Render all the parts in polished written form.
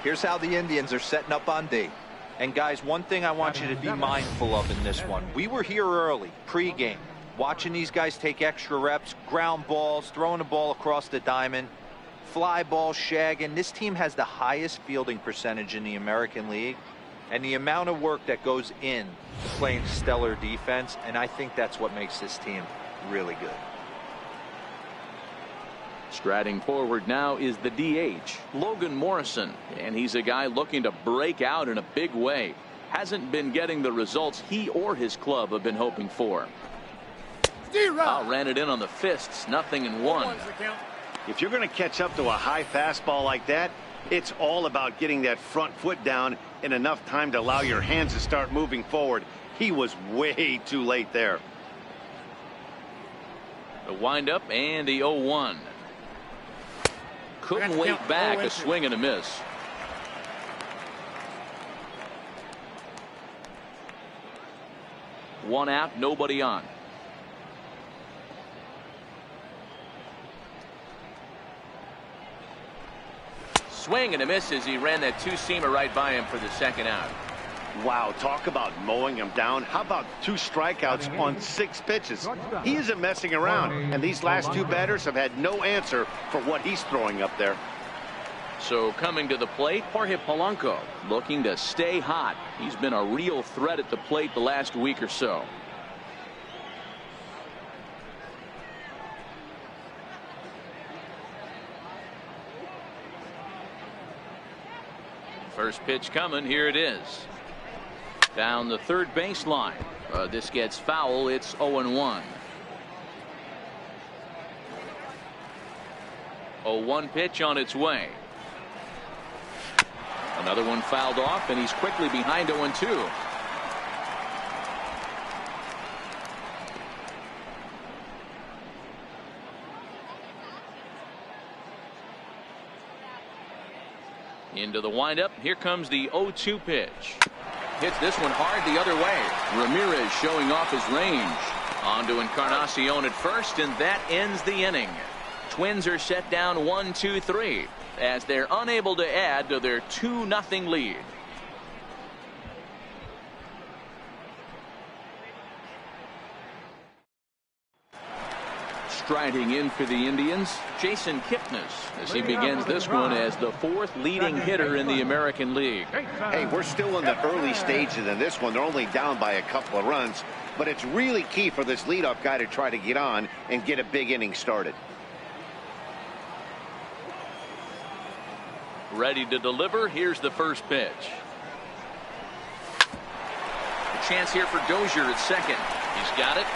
Here's how the Indians are setting up on D. And guys, one thing I want you to be mindful of in this one. We were here early, pregame, watching these guys take extra reps, ground balls, throwing the ball across the diamond, fly ball, shagging. This team has the highest fielding percentage in the American League, and the amount of work that goes in to playing stellar defense, and I think that's what makes this team really good. Striding forward now is the DH, Logan Morrison, and he's a guy looking to break out in a big way. Hasn't been getting the results he or his club have been hoping for. Ran it in on the fists, 0-1. If you're going to catch up to a high fastball like that, it's all about getting that front foot down in enough time to allow your hands to start moving forward. He was way too late there. The windup and the 0-1. Couldn't wait back, a swing and a miss. One out, nobody on. Swing and a miss as he ran that two-seamer right by him for the second out. Wow, talk about mowing him down. How about 2 strikeouts on 6 pitches? He isn't messing around, and these last 2 batters have had no answer for what he's throwing up there. So coming to the plate, Jorge Polanco looking to stay hot. He's been a real threat at the plate the last week or so. First pitch coming, here it is. Down the third baseline. This gets foul. It's 0-1. 0-1 pitch on its way. Another one fouled off, and he's quickly behind 0-2. Into the windup. Here comes the 0-2 pitch. Hits this one hard the other way. Ramirez showing off his range. On to Encarnacion at first, and that ends the inning. Twins are set down 1-2-3 as they're unable to add to their 2-0 lead. Striding in for the Indians, Jason Kipnis, as he begins this one as the 4th leading hitter in the American League. Hey, we're still in the early stages in this one. They're only down by a couple of runs, but it's really key for this leadoff guy to try to get on and get a big inning started. Ready to deliver. Here's the first pitch. A chance here for Dozier at second. He's got it.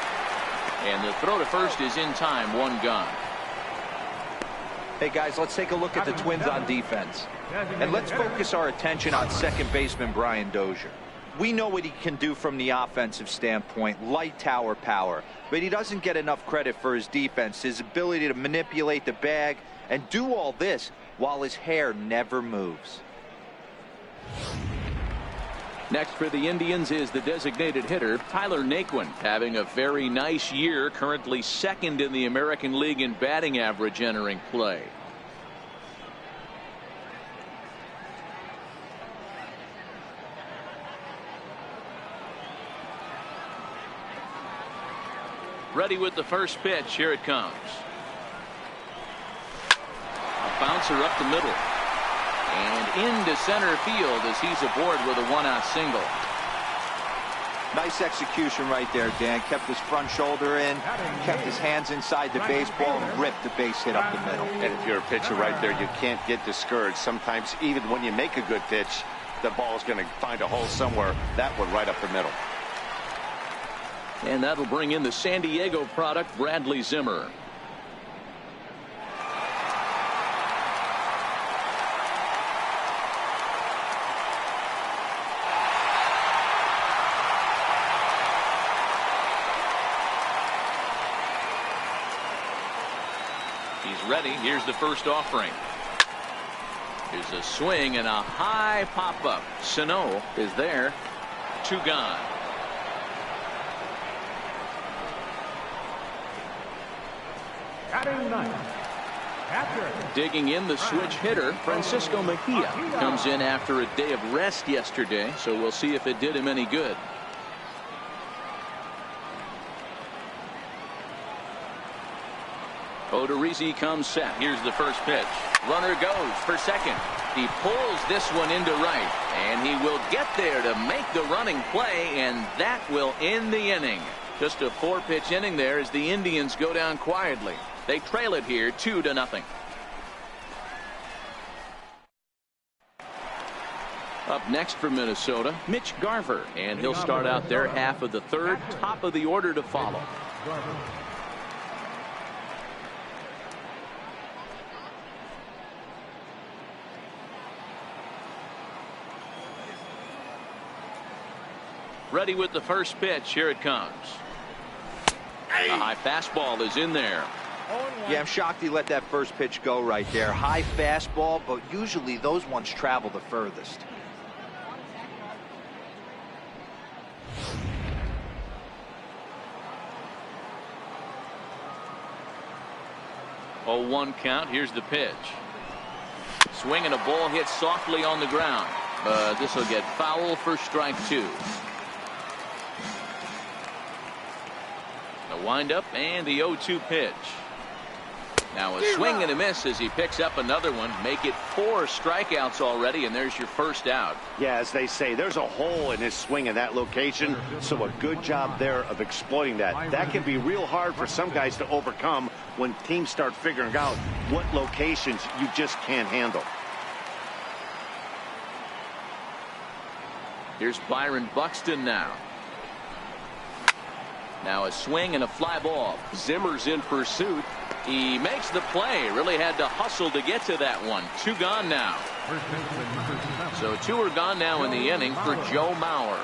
And the throw to first is in time. 1 gone. Hey guys, let's take a look at the Twins on defense. And let's focus our attention on second baseman Brian Dozier. We know what he can do from the offensive standpoint, light tower power, but he doesn't get enough credit for his defense, his ability to manipulate the bag and do all this while his hair never moves. Next for the Indians is the designated hitter, Tyler Naquin, having a very nice year, currently 2nd in the American League in batting average entering play. Ready with the first pitch. Here it comes. A bouncer up the middle. And into center field as he's aboard with a 1-out single. Nice execution right there, Dan. Kept his front shoulder in, kept his hands inside the baseball, and ripped the base hit up the middle. And if you're a pitcher right there, you can't get discouraged. Sometimes even when you make a good pitch, the ball is going to find a hole somewhere. That one right up the middle. And that'll bring in the San Diego product, Bradley Zimmer. He's ready. Here's the first offering. Here's a swing and a high pop-up. Sano is there. 2 gone. Digging in, the switch hitter, Francisco Mejia, comes in after a day of rest yesterday, so we'll see if it did him any good. Odorizzi comes set. Here's the first pitch. Runner goes for second. He pulls this one into right, and he will get there to make the running play, and that will end the inning. Just a 4-pitch inning there as the Indians go down quietly. They trail it here 2-0. Up next for Minnesota, Mitch Garver, and he'll start out their half of the third. Top of the order to follow. Ready with the first pitch. Here it comes. A high fastball is in there. Yeah, I'm shocked he let that first pitch go right there. High fastball, but usually those ones travel the furthest. 0-1 count. Here's the pitch. Swing and a ball hit softly on the ground, but this will get foul for strike 2. The windup and the 0-2 pitch. Now a swing and a miss as he picks up another one. Make it 4 strikeouts already, and there's your first out. Yeah, as they say, there's a hole in his swing in that location, so a good job there of exploiting that. That can be real hard for some guys to overcome when teams start figuring out what locations you just can't handle. Here's Byron Buxton now. Now a swing and a fly ball. Zimmer's in pursuit. He makes the play. Really had to hustle to get to that one. 2 gone now. So 2 are gone now in the inning for Joe Mauer.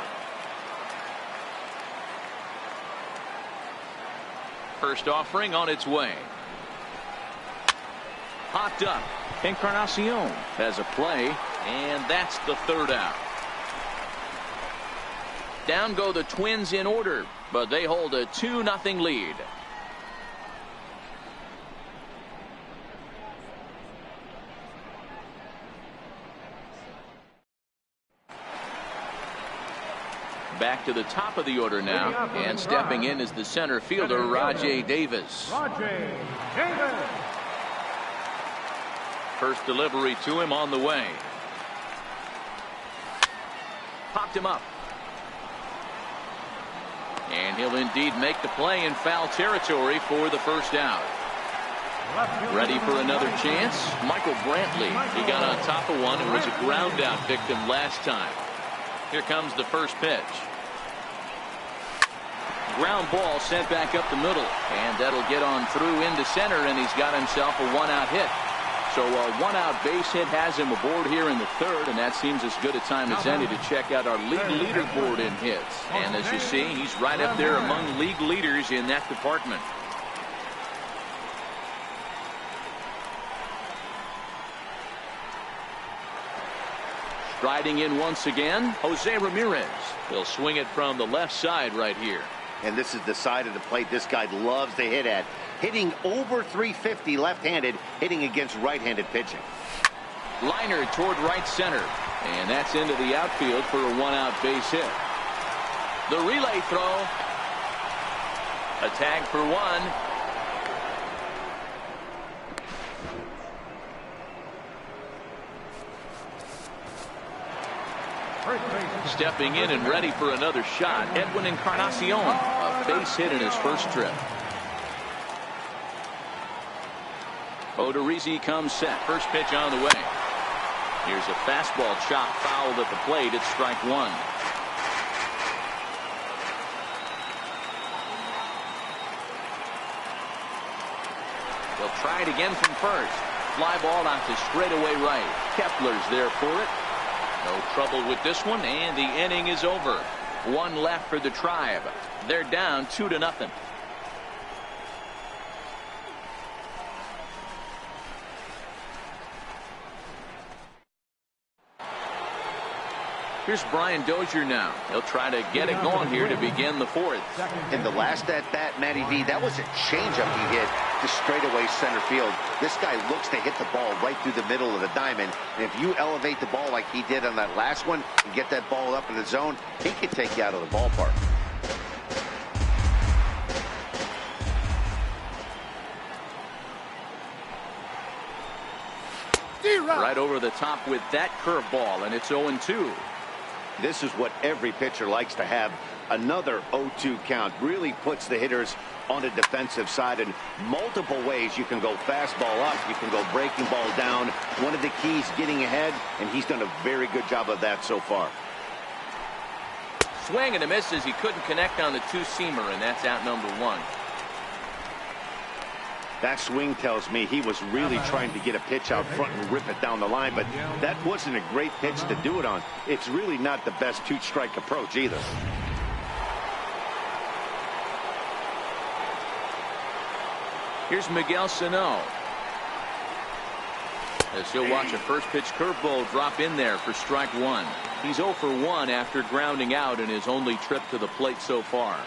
First offering on its way. Popped up. Encarnacion has a play, and that's the 3rd out. Down go the Twins in order, but they hold a 2-0 lead. Back to the top of the order now, and stepping in is the center fielder, Rajay Davis. First delivery to him on the way. Popped him up. And he'll indeed make the play in foul territory for the first out. Ready for another chance? Michael Brantley. He got on top of one and was a ground out victim last time. Here comes the first pitch. Ground ball sent back up the middle, and that'll get on through into center, and he's got himself a 1-out hit. So a 1-out base hit has him aboard here in the 3rd, and that seems as good a time as any to check out our league leaderboard in hits. And as you see, he's right up there among league leaders in that department. Striding in once again, Jose Ramirez. He'll swing it from the left side right here. And this is the side of the plate this guy loves to hit at. Hitting over 350 left-handed, hitting against right-handed pitching. Liner toward right center. And that's into the outfield for a 1-out base hit. The relay throw. A tag for 1. Stepping in and ready for another shot, Edwin Encarnacion. A base hit in his first trip. Odorizzi comes set. First pitch on the way. Here's a fastball chop fouled at the plate. It's strike 1. They'll try it again from first. Fly ball out to straightaway right. Kepler's there for it. No trouble with this one, and the inning is over. 1 left for the Tribe. They're down 2-0. Here's Brian Dozier now. He'll try to get it going here to begin the fourth. In the last at-bat, Matty V, that was a changeup he hit to straightaway center field. This guy looks to hit the ball right through the middle of the diamond. And if you elevate the ball like he did on that last one and get that ball up in the zone, he can take you out of the ballpark. Right over the top with that curveball, and it's 0-2. This is what every pitcher likes to have. Another 0-2 count really puts the hitters on the defensive side in multiple ways. You can go fastball up, you can go breaking ball down. One of the keys, getting ahead, and he's done a very good job of that so far. Swing and a miss as he couldn't connect on the two-seamer, and that's out number one. That swing tells me he was really trying to get a pitch out front and rip it down the line, but that wasn't a great pitch to do it on. It's really not the best two-strike approach either. Here's Miguel Sano. As he'll watch a first pitch curveball drop in there for strike one. He's 0 for 1 after grounding out in his only trip to the plate so far.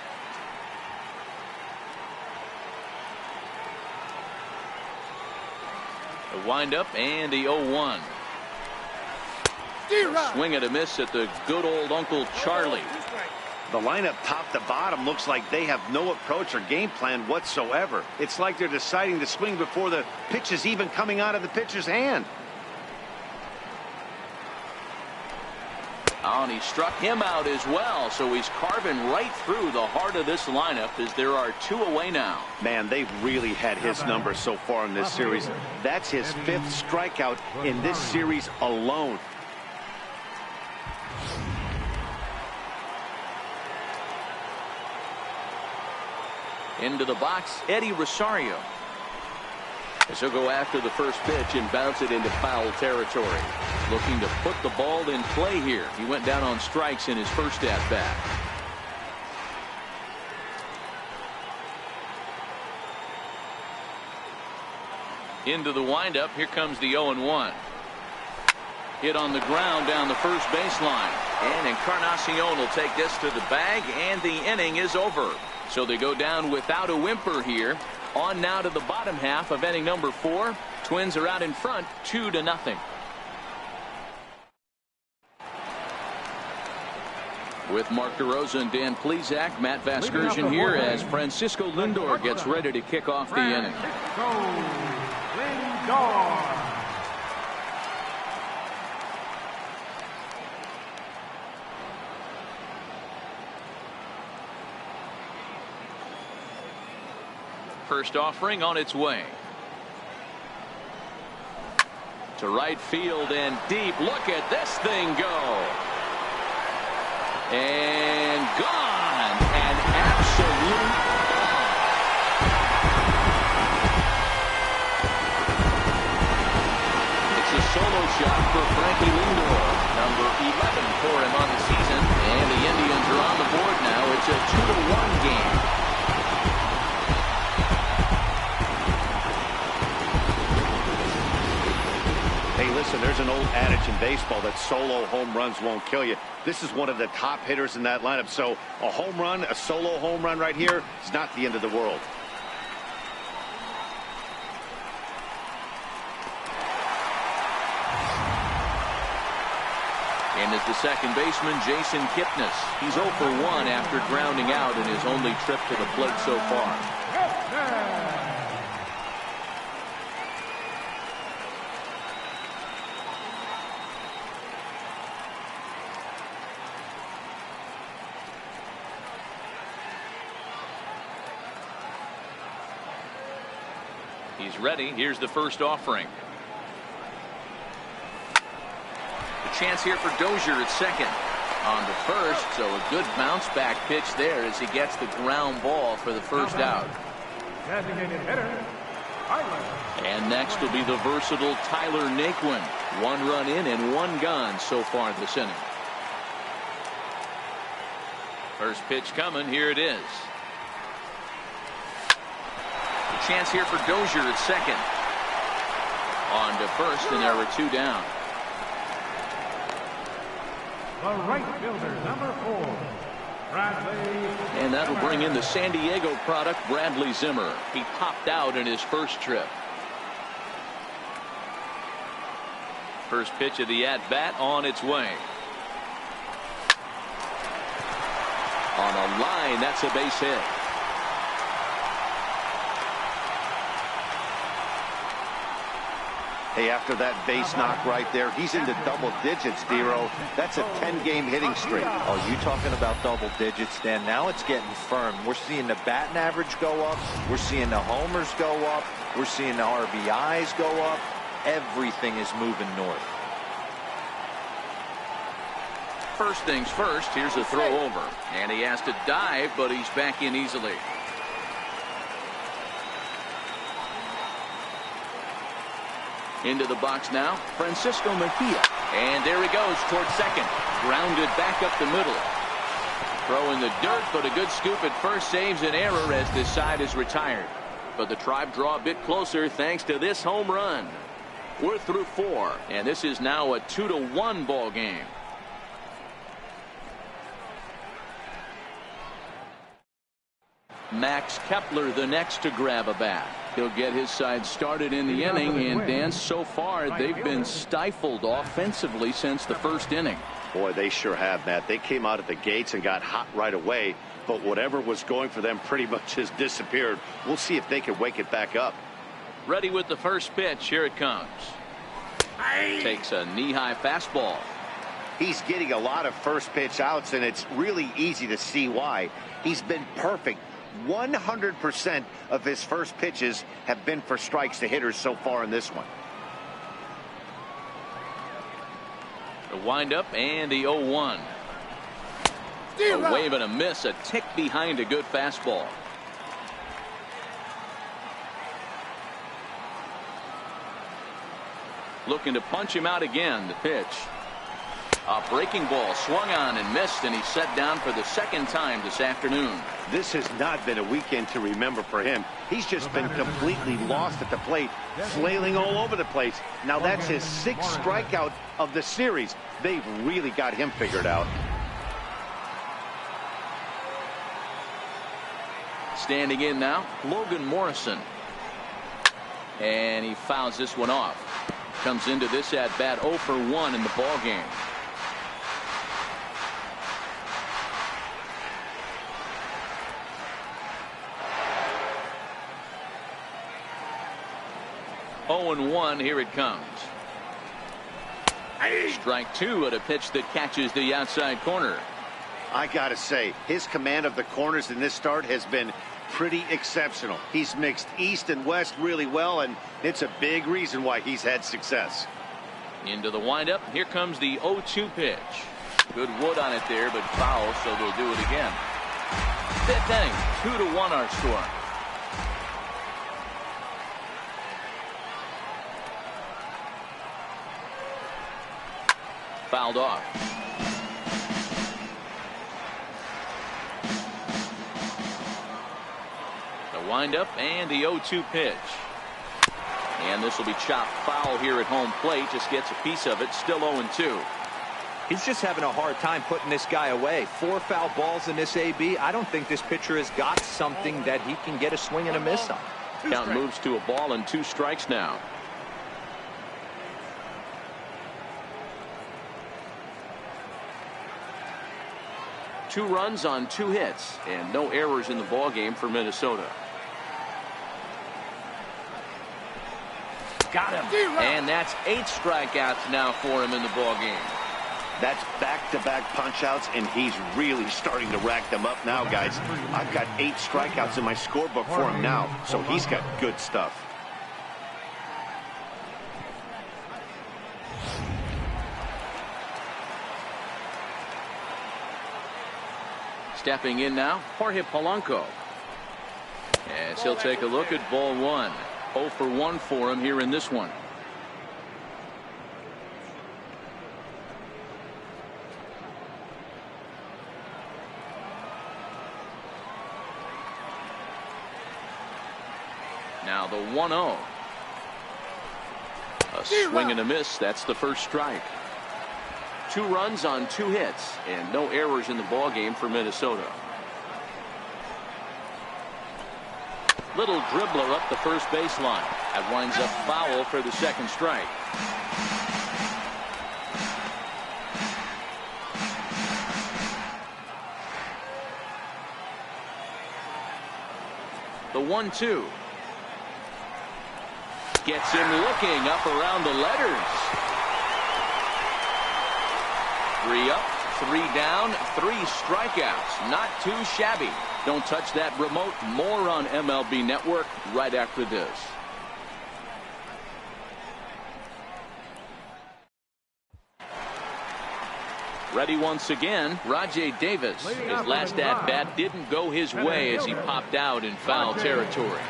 The windup and the 0-1. Swing and a miss at the good old Uncle Charlie. The lineup top to bottom looks like they have no approach or game plan whatsoever. It's like they're deciding to swing before the pitch is even coming out of the pitcher's hand. Oh, and he struck him out as well, so he's carving right through the heart of this lineup as there are 2 away now. Man, they've really had his number so far in this series. That's his 5th strikeout in this series alone. Into the box, Eddie Rosario. As he'll go after the first pitch and bounce it into foul territory. Looking to put the ball in play here. He went down on strikes in his first at-bat. Into the windup. Here comes the 0-1. Hit on the ground down the first baseline. And Encarnacion will take this to the bag, and the inning is over. So they go down without a whimper here. On now to the bottom half of inning number 4. Twins are out in front 2-0. With Mark DeRosa and Dan Plesac, Matt Vasgersian here as Francisco Lindor gets ready to kick off the inning. First offering on its way. To right field and deep. Look at this thing go. And gone. An absolute bomb. It's a solo shot for Frankie Lindor. Number 11 for him on the season. And the Indians are on the board now. It's a 2-1 game. Hey, listen, there's an old adage in baseball that solo home runs won't kill you. This is one of the top hitters in that lineup. So a home run, a solo home run right here is not the end of the world. And as the second baseman, Jason Kipnis. He's 0 for 1 after grounding out in his only trip to the plate so far. He's ready. Here's the first offering. A chance here for Dozier at second. On to first, so a good bounce back pitch there as he gets the ground ball for the first out. Designated hitter, Tyler. And next will be the versatile Tyler Naquin. 1 run in and 1 gone so far this inning. First pitch coming. Here it is. Chance here for Dozier at second. On to first, and there were 2 down. The right fielder, number 4, Bradley. And that'll bring in the San Diego product, Bradley Zimmer. He popped out in his first trip. First pitch of the at-bat on its way. On a line, that's a base hit. Hey, after that base knock right there, he's into double digits, Dero. That's a 10-game hitting streak. Oh, you talking about double digits, Dan? Now it's getting firm. We're seeing the batting average go up. We're seeing the homers go up. We're seeing the RBIs go up. Everything is moving north. First things first, here's a throw over. And he has to dive, but he's back in easily. Into the box now, Francisco Mejia. And there he goes towards second. Grounded back up the middle. Throw in the dirt, but a good scoop at first saves an error as this side is retired. But the Tribe draw a bit closer thanks to this home run. We're through 4, and this is now a 2-1 ball game. Max Kepler the next to grab a bat. He'll get his side started in the inning, and Dan, so far they've been stifled offensively since the first inning. Boy, they sure have, Matt. They came out at the gates and got hot right away, but whatever was going for them pretty much has disappeared. We'll see if they can wake it back up. Ready with the first pitch. Here it comes. Takes a knee-high fastball. He's getting a lot of first pitch outs, and it's really easy to see why. He's been perfect. 100% of his first pitches have been for strikes to hitters so far in this one. The windup and the 0-1. A wave and a miss, a tick behind a good fastball. Looking to punch him out again. The pitch. A breaking ball swung on and missed, and he's set down for the second time this afternoon. This has not been a weekend to remember for him. He's just been completely lost at the plate, flailing all over the place. Now that's his 6th strikeout of the series. They've really got him figured out. Standing in now, Logan Morrison. And he fouls this one off. Comes into this at bat 0 for 1 in the ball game. Oh and 1, here it comes. Strike 2 at a pitch that catches the outside corner. I gotta say, his command of the corners in this start has been pretty exceptional. He's mixed east and west really well, and it's a big reason why he's had success. Into the windup. Here comes the 0-2 pitch. Good wood on it there, but foul, so they'll do it again. 5th inning, 2-1 our score. Fouled off. The windup and the 0-2 pitch. And this will be chopped foul here at home plate. Just gets a piece of it. Still 0-2. He's just having a hard time putting this guy away. 4 foul balls in this AB. I don't think this pitcher has got something that he can get a swing and a miss on. Count moves to a ball and 2 strikes now. Two runs on 2 hits and no errors in the ball game for Minnesota. Got him. And that's 8 strikeouts now for him in the ball game. That's back-to-back punch-outs, and he's really starting to rack them up now, guys. I've got 8 strikeouts in my scorebook for him now, so he's got good stuff. Stepping in now, Jorge Polanco. As he'll take a look at ball 1. 0 for 1 for him here in this one. Now the 1-0. A swing and a miss. That's the first strike. 2 runs on 2 hits and no errors in the ballgame for Minnesota. Little dribbler up the first baseline. That winds up foul for the 2nd strike. The 1-2. Gets him looking up around the letters. 3 up, 3 down, 3 strikeouts. Not too shabby. Don't touch that remote. More on MLB Network right after this. Ready once again, Rajay Davis. His last at-bat didn't go his way as he popped out in foul territory.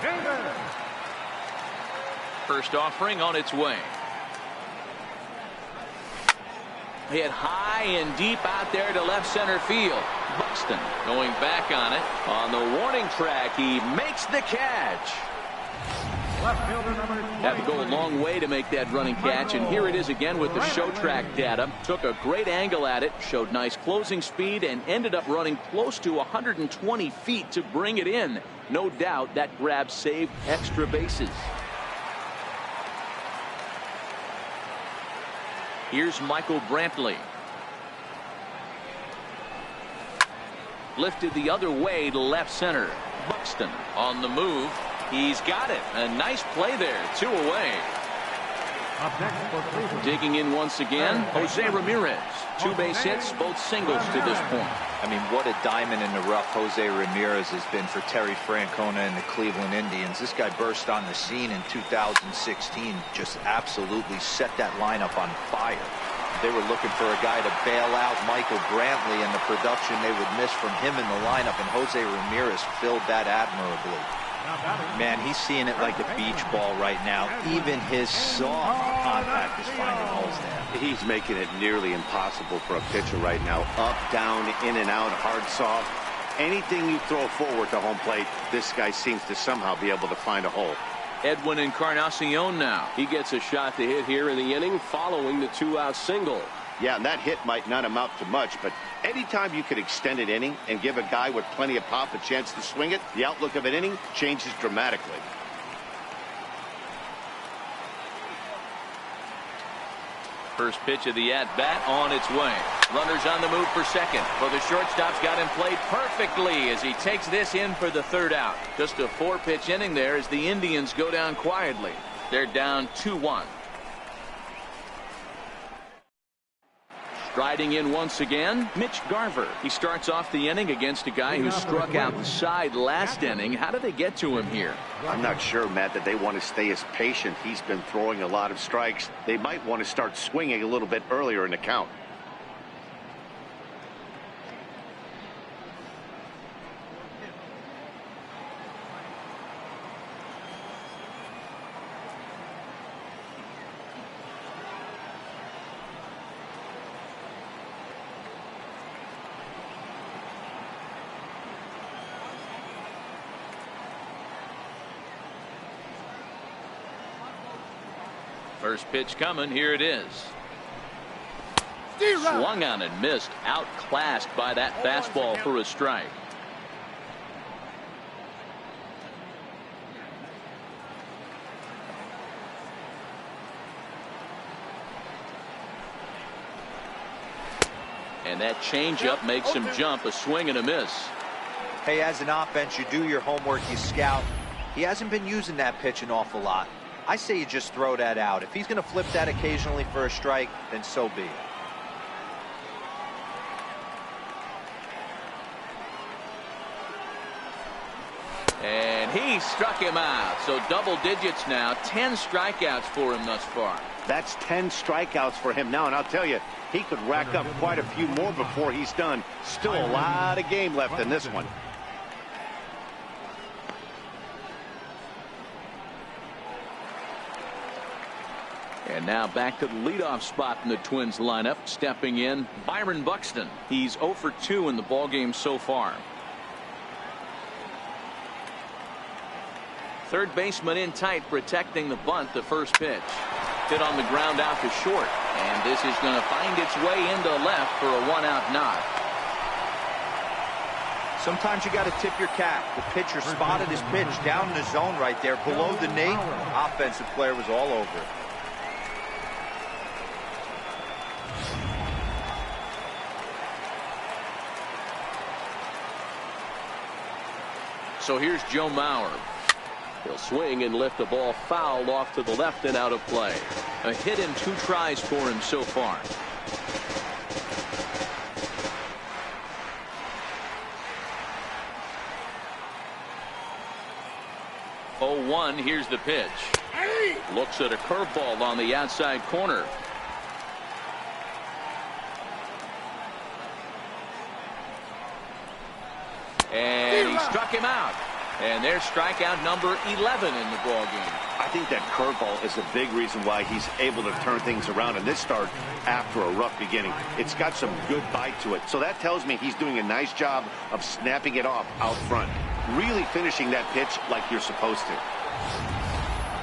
First offering on its way. Hit high and deep out there to left center field. Buxton going back on it. On the warning track, he makes the catch. Had to go a long way to make that running catch, and here it is again with the show track data. Took a great angle at it, showed nice closing speed, and ended up running close to 120 feet to bring it in. No doubt that grab saved extra bases. Here's Michael Brantley. Lifted the other way to left center. Buxton on the move. He's got it. A nice play there. 2 away. Digging in once again, Jose Ramirez. 2 base hits, both singles to this point. I mean, what a diamond in the rough Jose Ramirez has been for Terry Francona and the Cleveland Indians. This guy burst on the scene in 2016, just absolutely set that lineup on fire. They were looking for a guy to bail out Michael Brantley, and the production they would miss from him in the lineup, and Jose Ramirez filled that admirably. Man, he's seeing it like a beach ball right now. Even his soft contact is finding holes there. He's making it nearly impossible for a pitcher right now. Up, down, in and out, hard, soft. Anything you throw forward to home plate, this guy seems to somehow be able to find a hole. Edwin Encarnacion now. He gets a shot to hit here in the inning following the 2-out single. Yeah, and that hit might not amount to much, but anytime you can extend an inning and give a guy with plenty of pop a chance to swing it, the outlook of an inning changes dramatically. First pitch of the at-bat on its way. Runners on the move for second. Well, the shortstop's got him played perfectly as he takes this in for the 3rd out. Just a 4-pitch inning there as the Indians go down quietly. They're down 2-1. Striding in once again, Mitch Garver. He starts off the inning against a guy who struck out the side last inning. How did they get to him here? I'm not sure, Matt, that they want to stay as patient. He's been throwing a lot of strikes. They might want to start swinging a little bit earlier in the count. First pitch coming. Here it is. Swung on and missed. Outclassed by that fastball for a strike. And that changeup makes him jump. A swing and a miss. Hey, as an offense, you do your homework, you scout. He hasn't been using that pitch an awful lot. I say you just throw that out. If he's going to flip that occasionally for a strike, then so be it. And he struck him out. So double digits now. 10 strikeouts for him thus far. That's 10 strikeouts for him now, and I'll tell you, he could rack up quite a few more before he's done. Still a lot of game left in this one. And now back to the leadoff spot in the Twins lineup. Stepping in, Byron Buxton. He's 0 for 2 in the ballgame so far. Third baseman in tight, protecting the bunt. The first pitch. Hit on the ground out to short. And this is going to find its way into left for a 1-out knock. Sometimes you got to tip your cap. The pitcher spotted his pitch down in the zone right there, below the knee. Offensive player was all over it. So here's Joe Mauer. He'll swing and lift the ball foul off to the left and out of play. A hit in 2 tries for him so far. Oh, 1, here's the pitch. Looks at a curveball on the outside corner. And he struck him out. And there's strikeout number 11 in the ball game. I think that curveball is a big reason why he's able to turn things around in this start after a rough beginning. It's got some good bite to it. So that tells me he's doing a nice job of snapping it off out front. Really finishing that pitch like you're supposed to.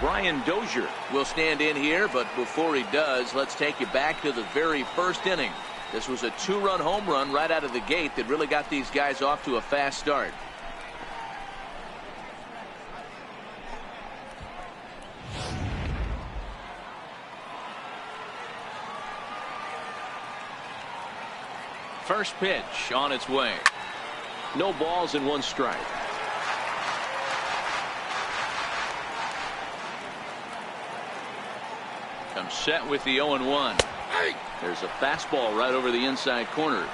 Brian Dozier will stand in here, but before he does, let's take you back to the very first inning. This was a 2-run home run right out of the gate that really got these guys off to a fast start. First pitch on its way. No balls and 1 strike. Comes set with the 0-1. There's a fastball right over the inside corner.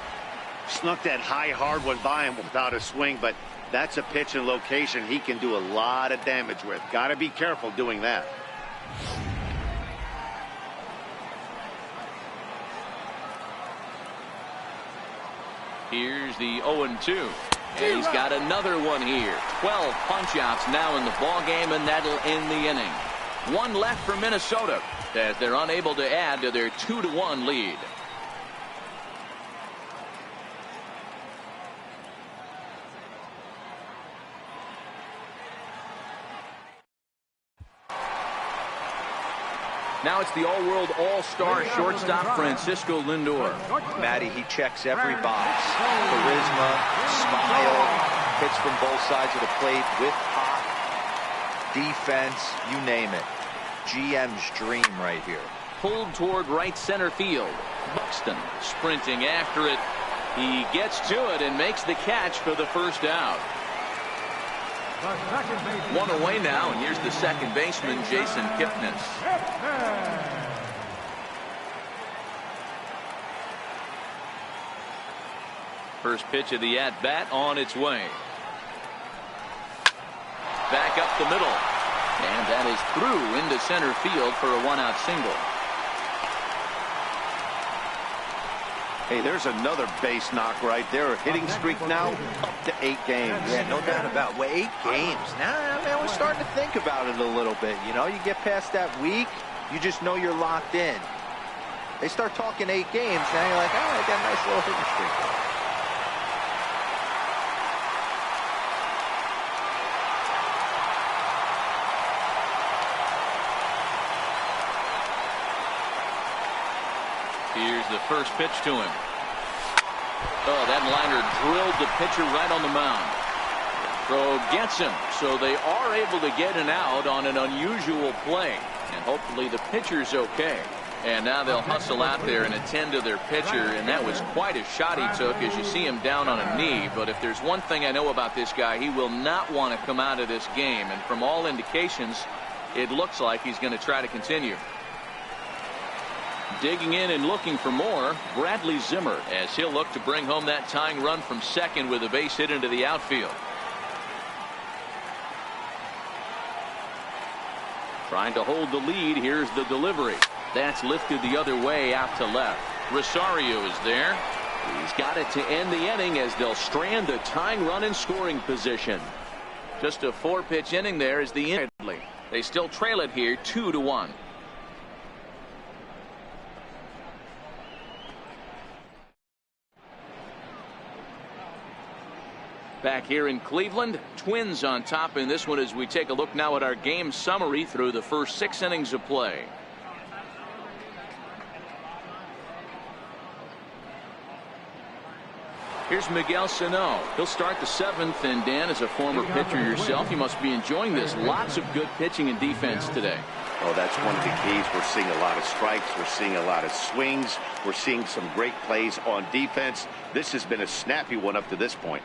Snuck that high hard one by him without a swing, but that's a pitch and location he can do a lot of damage with. Got to be careful doing that. Here's the 0-2. And he's got another one here. 12 punch-outs now in the ball game, and that'll end the inning. 1 left for Minnesota as they're unable to add to their 2-1 lead. Now it's the all-world all-star shortstop Francisco Lindor. Matty, he checks every box. Charisma, smile, hits from both sides of the plate with pop, defense, you name it. GM's dream right here. Pulled toward right center field. Buxton sprinting after it. He gets to it and makes the catch for the first out. 1 away now, and here's the second baseman, Jason Kipnis. First pitch of the at-bat on its way. Back up the middle. And that is through into center field for a 1-out single. Hey, there's another base knock right there. A hitting streak now up to 8 games. Yeah, no doubt about it. Well, 8 games. Now, man, we're starting to think about it a little bit. You know, you get past that week, you just know you're locked in. They start talking 8 games, now you're like, oh, I got a nice little hitting streak. Here's the first pitch to him. Oh, that liner drilled the pitcher right on the mound. Throw gets him, so they are able to get an out on an unusual play. And hopefully the pitcher's okay. And now they'll hustle out there and attend to their pitcher, and that was quite a shot he took as you see him down on a knee. But if there's one thing I know about this guy, he will not want to come out of this game. And from all indications, it looks like he's going to try to continue. Digging in and looking for more, Bradley Zimmer, as he'll look to bring home that tying run from second with a base hit into the outfield. Trying to hold the lead. Here's the delivery. That's lifted the other way out to left. Rosario is there. He's got it to end the inning as they'll strand the tying run in scoring position. Just a 4-pitch inning there is the end. They still trail it here 2-1. Back here in Cleveland, Twins on top in this one as we take a look now at our game summary through the first 6 innings of play. Here's Miguel Sano. He'll start the 7th, and Dan, as a former pitcher yourself, you must be enjoying this. Lots of good pitching and defense today. Oh, that's one of the keys. We're seeing a lot of strikes. We're seeing a lot of swings. We're seeing some great plays on defense. This has been a snappy one up to this point.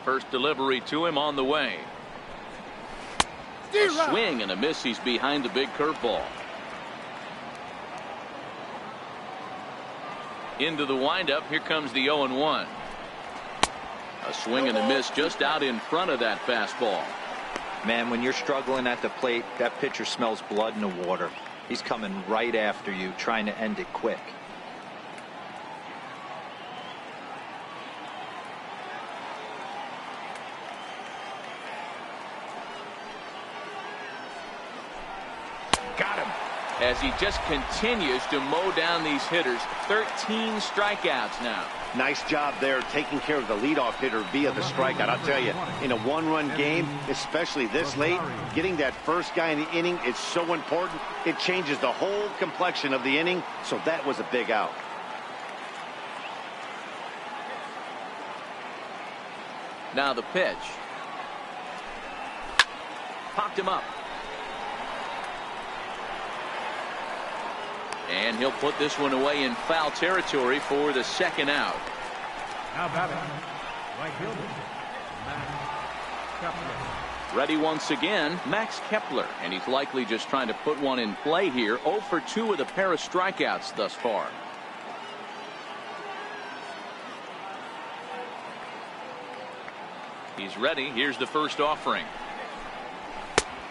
First delivery to him on the way. A swing and a miss. He's behind the big curveball. Into the windup. Here comes the 0-1. A swing and a miss just out in front of that fastball. Man, when you're struggling at the plate, that pitcher smells blood in the water. He's coming right after you, trying to end it quick. Got him. As he just continues to mow down these hitters. 13 strikeouts now. Nice job there taking care of the leadoff hitter via the strikeout. I'll tell you, in a one-run game, especially this late, getting that first guy in the inning is so important. It changes the whole complexion of the inning, so that was a big out. Now the pitch. Popped him up. And he'll put this one away in foul territory for the 2nd out. Now batting, right fielder, Max Kepler. Ready once again, Max Kepler. And he's likely just trying to put one in play here. 0 for 2 with a pair of strikeouts thus far. He's ready. Here's the first offering.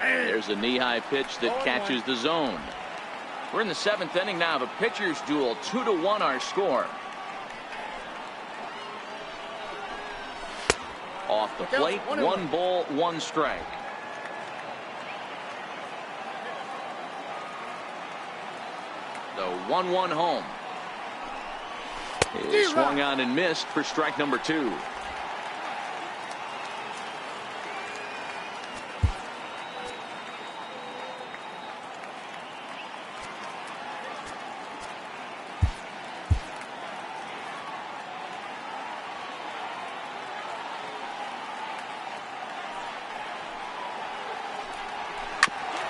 There's a knee-high pitch that catches the zone. We're in the 7th inning now. The pitcher's duel. 2-1 our score. Off the plate. 1 ball, 1 strike. The 1-1 home. He swung on and missed for strike number 2.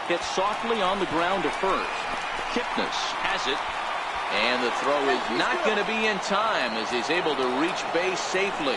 Hit softly on the ground to first. Kipnis has it. And the throw is not going to be in time as he's able to reach base safely.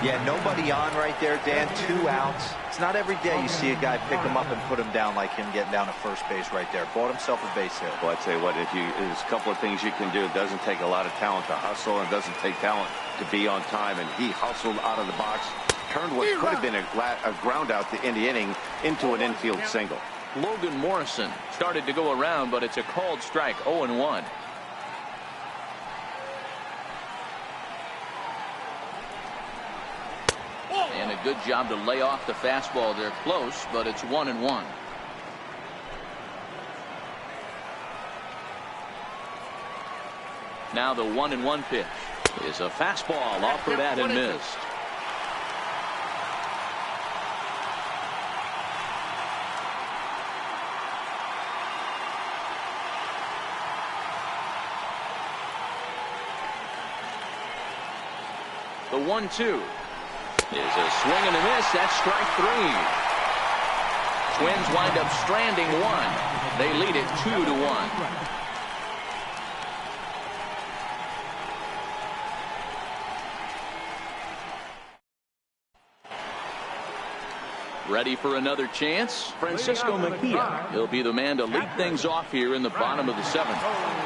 Yeah, nobody on right there, Dan. 2 outs. It's not every day you see a guy pick him up and put him down like him getting down to first base right there. Bought himself a base hit. Well, I'd say what, there's a couple of things you can do. It doesn't take a lot of talent to hustle, and it doesn't take talent to be on time. And he hustled out of the box, turned what could have been a ground out in the inning into an infield single. Logan Morrison started to go around, but it's a called strike. 0-1. And a good job to lay off the fastball. They're close, but it's 1-1. Now the 1-1 pitch is a fastball offered at and missed. The 1-2 is a swing and a miss. That's strike 3. Twins wind up stranding 1. They lead it 2-1. Ready for another chance? Francisco Mejia. He'll be the man to lead things off here in the bottom of the 7th.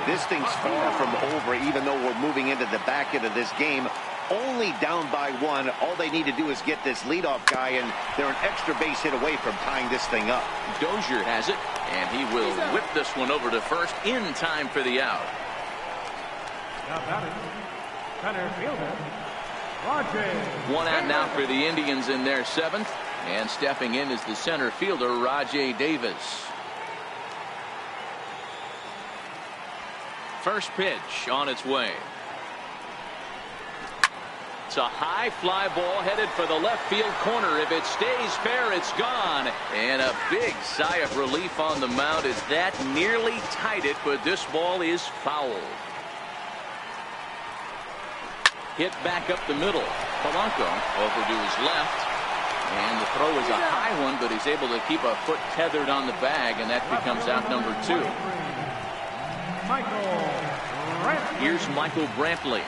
This thing's far from over, even though we're moving into the back end of this game. Only down by 1. All they need to do is get this leadoff guy, and they're an extra base hit away from tying this thing up. Dozier has it, and he will whip this one over to first in time for the out. Now batting, center fielder, Rajay. 1 out now for the Indians in their 7th. And stepping in is the center fielder, Rajay Davis. First pitch on its way. It's a high fly ball headed for the left field corner. If it stays fair, it's gone. And a big sigh of relief on the mound as that nearly tied it, but this ball is fouled. Hit back up the middle. Polanco over to his left. And the throw is a high one, but he's able to keep a foot tethered on the bag, and that becomes out number 2. Here's Michael Brantley.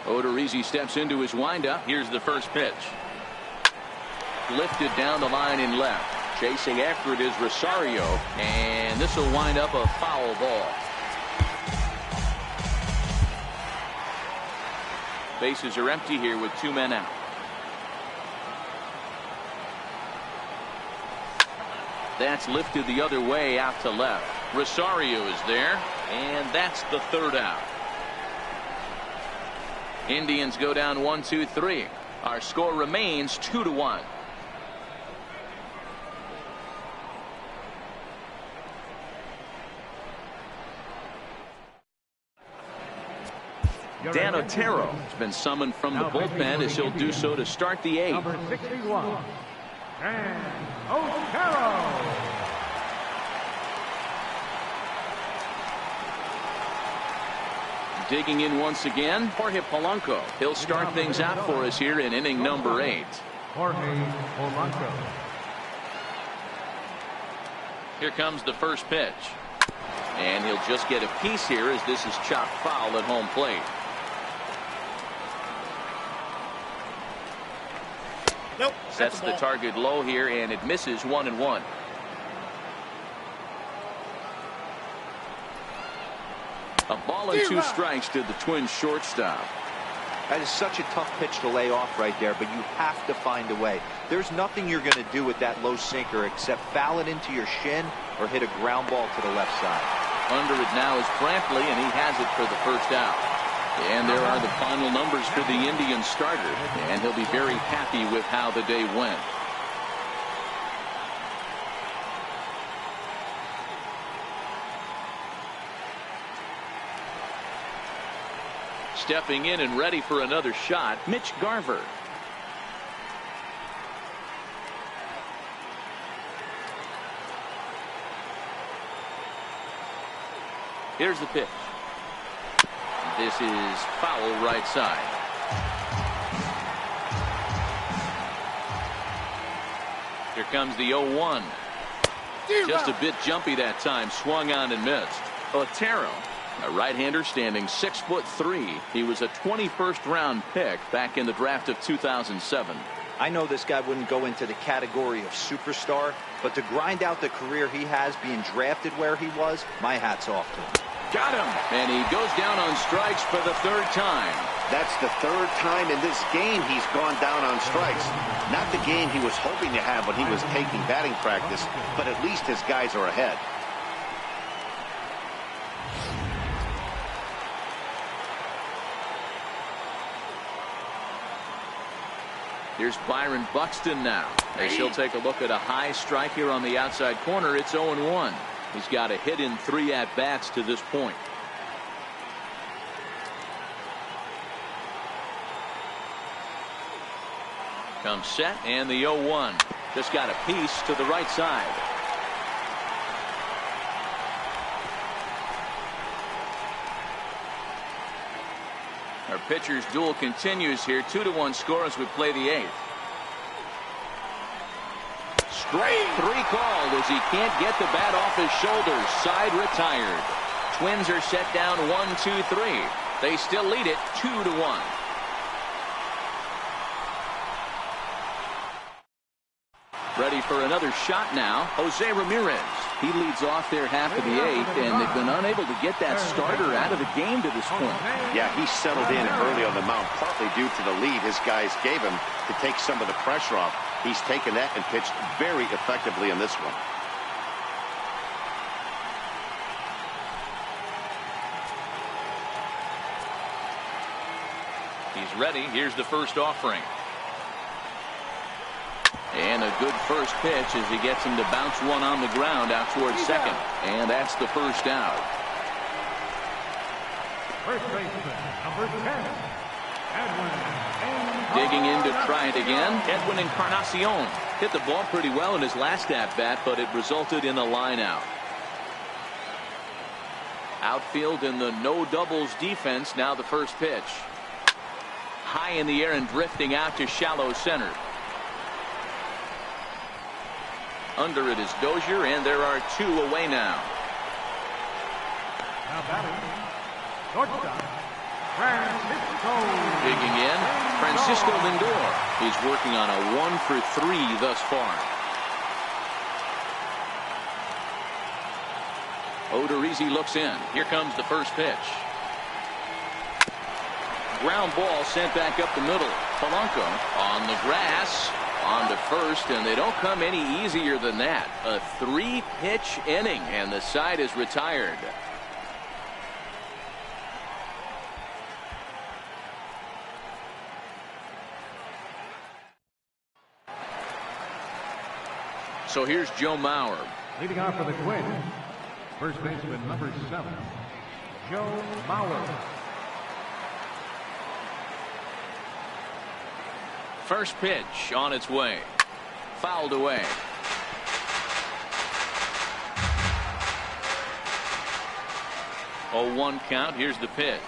Odorizzi steps into his windup. Here's the first pitch. Lifted down the line in left. Chasing after it is Rosario, and this will wind up a foul ball. Bases are empty here with 2 men out. That's lifted the other way out to left. Rosario is there, and that's the 3rd out. Indians go down 1-2-3. Our score remains 2-1. Dan Otero has been summoned from the bullpen as he'll do so to start the 8th. Number 61, Dan Otero. Digging in once again, Jorge Polanco. He'll start things out for us here in inning number 8. Jorge Polanco. Here comes the first pitch. And he'll just get a piece here as this is chopped foul at home plate. Nope. Sets the target low here, and it misses 1-1. A ball and 2 strikes to the Twins shortstop. That is such a tough pitch to lay off right there, but you have to find a way. There's nothing you're going to do with that low sinker except foul it into your shin or hit a ground ball to the left side. Under it now is Brantley, and he has it for the first out. And there are the final numbers for the Indian starter, and he'll be very happy with how the day went. Stepping in and ready for another shot, Mitch Garver. Here's the pitch. This is foul right side. Here comes the 0-1. Just a bit jumpy that time. Swung on and missed. Otero, a right-hander standing 6'3". He was a 21st round pick back in the draft of 2007. I know this guy wouldn't go into the category of superstar, but to grind out the career he has being drafted where he was, my hat's off to him. Got him, and he goes down on strikes for the 3rd time. That's the 3rd time in this game he's gone down on strikes. Not the game he was hoping to have when he was taking batting practice, but at least his guys are ahead. Here's Byron Buxton now, as he'll take a look at a high strike here on the outside corner. It's 0-1. He's got a hit in 3 at-bats to this point. Comes set, and the 0-1. Just got a piece to the right side. Our pitcher's duel continues here. 2-1 score as we play the 8th. Straight 3 called as he can't get the bat off his shoulders. Side retired. Twins are set down 1-2-3. They still lead it 2-1. Ready for another shot now. Jose Ramirez. He leads off their half of the 8th, and they've been unable to get that starter out of the game to this point. Yeah, he settled in early on the mound, partly due to the lead his guys gave him to take some of the pressure off. He's taken that and pitched very effectively in this one. He's ready. Here's the first offering. And And a good first pitch as he gets him to bounce one on the ground out towards second. And that's the first out. First baseman, number 10, Edwin. Digging in to try it again. Edwin Encarnacion hit the ball pretty well in his last at-bat, but it resulted in a line out. Outfield in the no doubles defense. Now the first pitch. High in the air and drifting out to shallow center. Under it is Dozier, and there are two away now. Now batting, shortstop, Francisco. Digging in, Francisco Lindor. He's working on a 1-for-3 thus far. Odorizzi looks in. Here comes the first pitch. Ground ball sent back up the middle. Polanco on the grass, on to first, and they don't come any easier than that. A 3-pitch inning, and the side is retired. So here's Joe Mauer. Leading off for the Twins, first baseman, number 7, Joe Mauer. First pitch on its way. Fouled away. Oh, 1 count. Here's the pitch.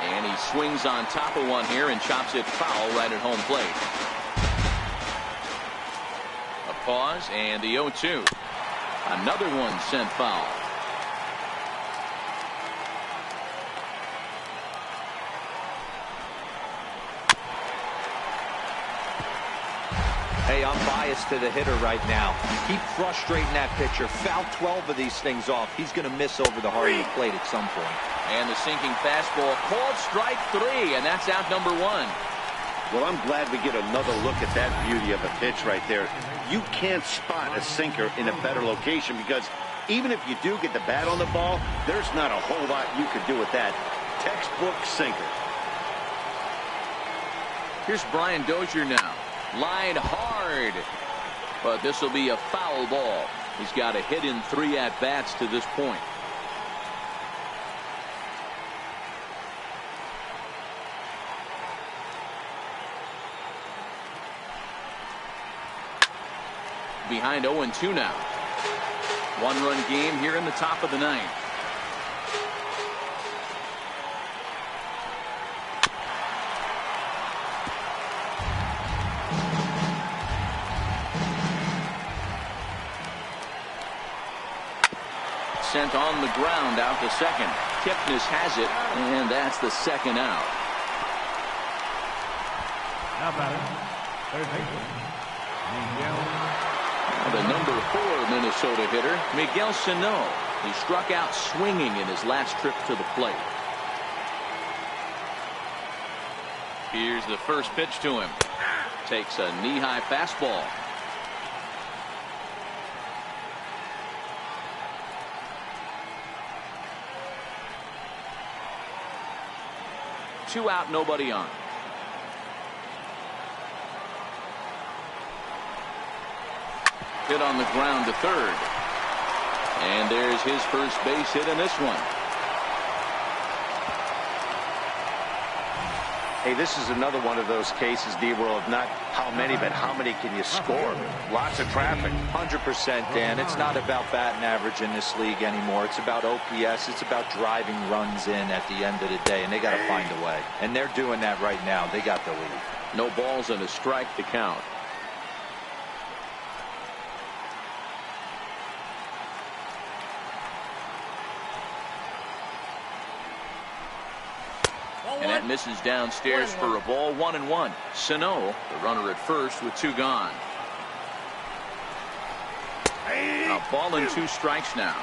And he swings on top of one here and chops it foul right at home plate. A pause and the 0-2. Another one sent foul. Hey, I'm biased to the hitter right now. Keep frustrating that pitcher. Foul 12 of these things off. He's going to miss over the heart of the plate at some point. And the sinking fastball called strike 3, and that's out number 1. Well, I'm glad we get another look at that beauty of a pitch right there. You can't spot a sinker in a better location because even if you do get the bat on the ball, there's not a whole lot you could do with that. Textbook sinker. Here's Brian Dozier now. Line hard, but this will be a foul ball. He's got a hit in 3 at-bats to this point. Behind 0-2 now. 1-run game here in the top of the 9th. Sent on the ground out to second. Kipnis has it, and that's the second out. Now batting, third baseman, Miguel. The number 4 Minnesota hitter, Miguel Sano. He struck out swinging in his last trip to the plate. Here's the first pitch to him. Takes a knee-high fastball. Two out, nobody on. Hit on the ground to third. And there's his first base hit in this one. Hey, this is another one of those cases, D-World, of not how many, but how many can you score? Lots of traffic. 100%, Dan. It's not about batting average in this league anymore. It's about OPS. It's about driving runs in at the end of the day, and they got to find a way. And they're doing that right now. They got the lead. No balls and a strike to count. And that misses downstairs for a ball. 1-1. Sano, the runner at first with 2 gone. A ball and 2 strikes now.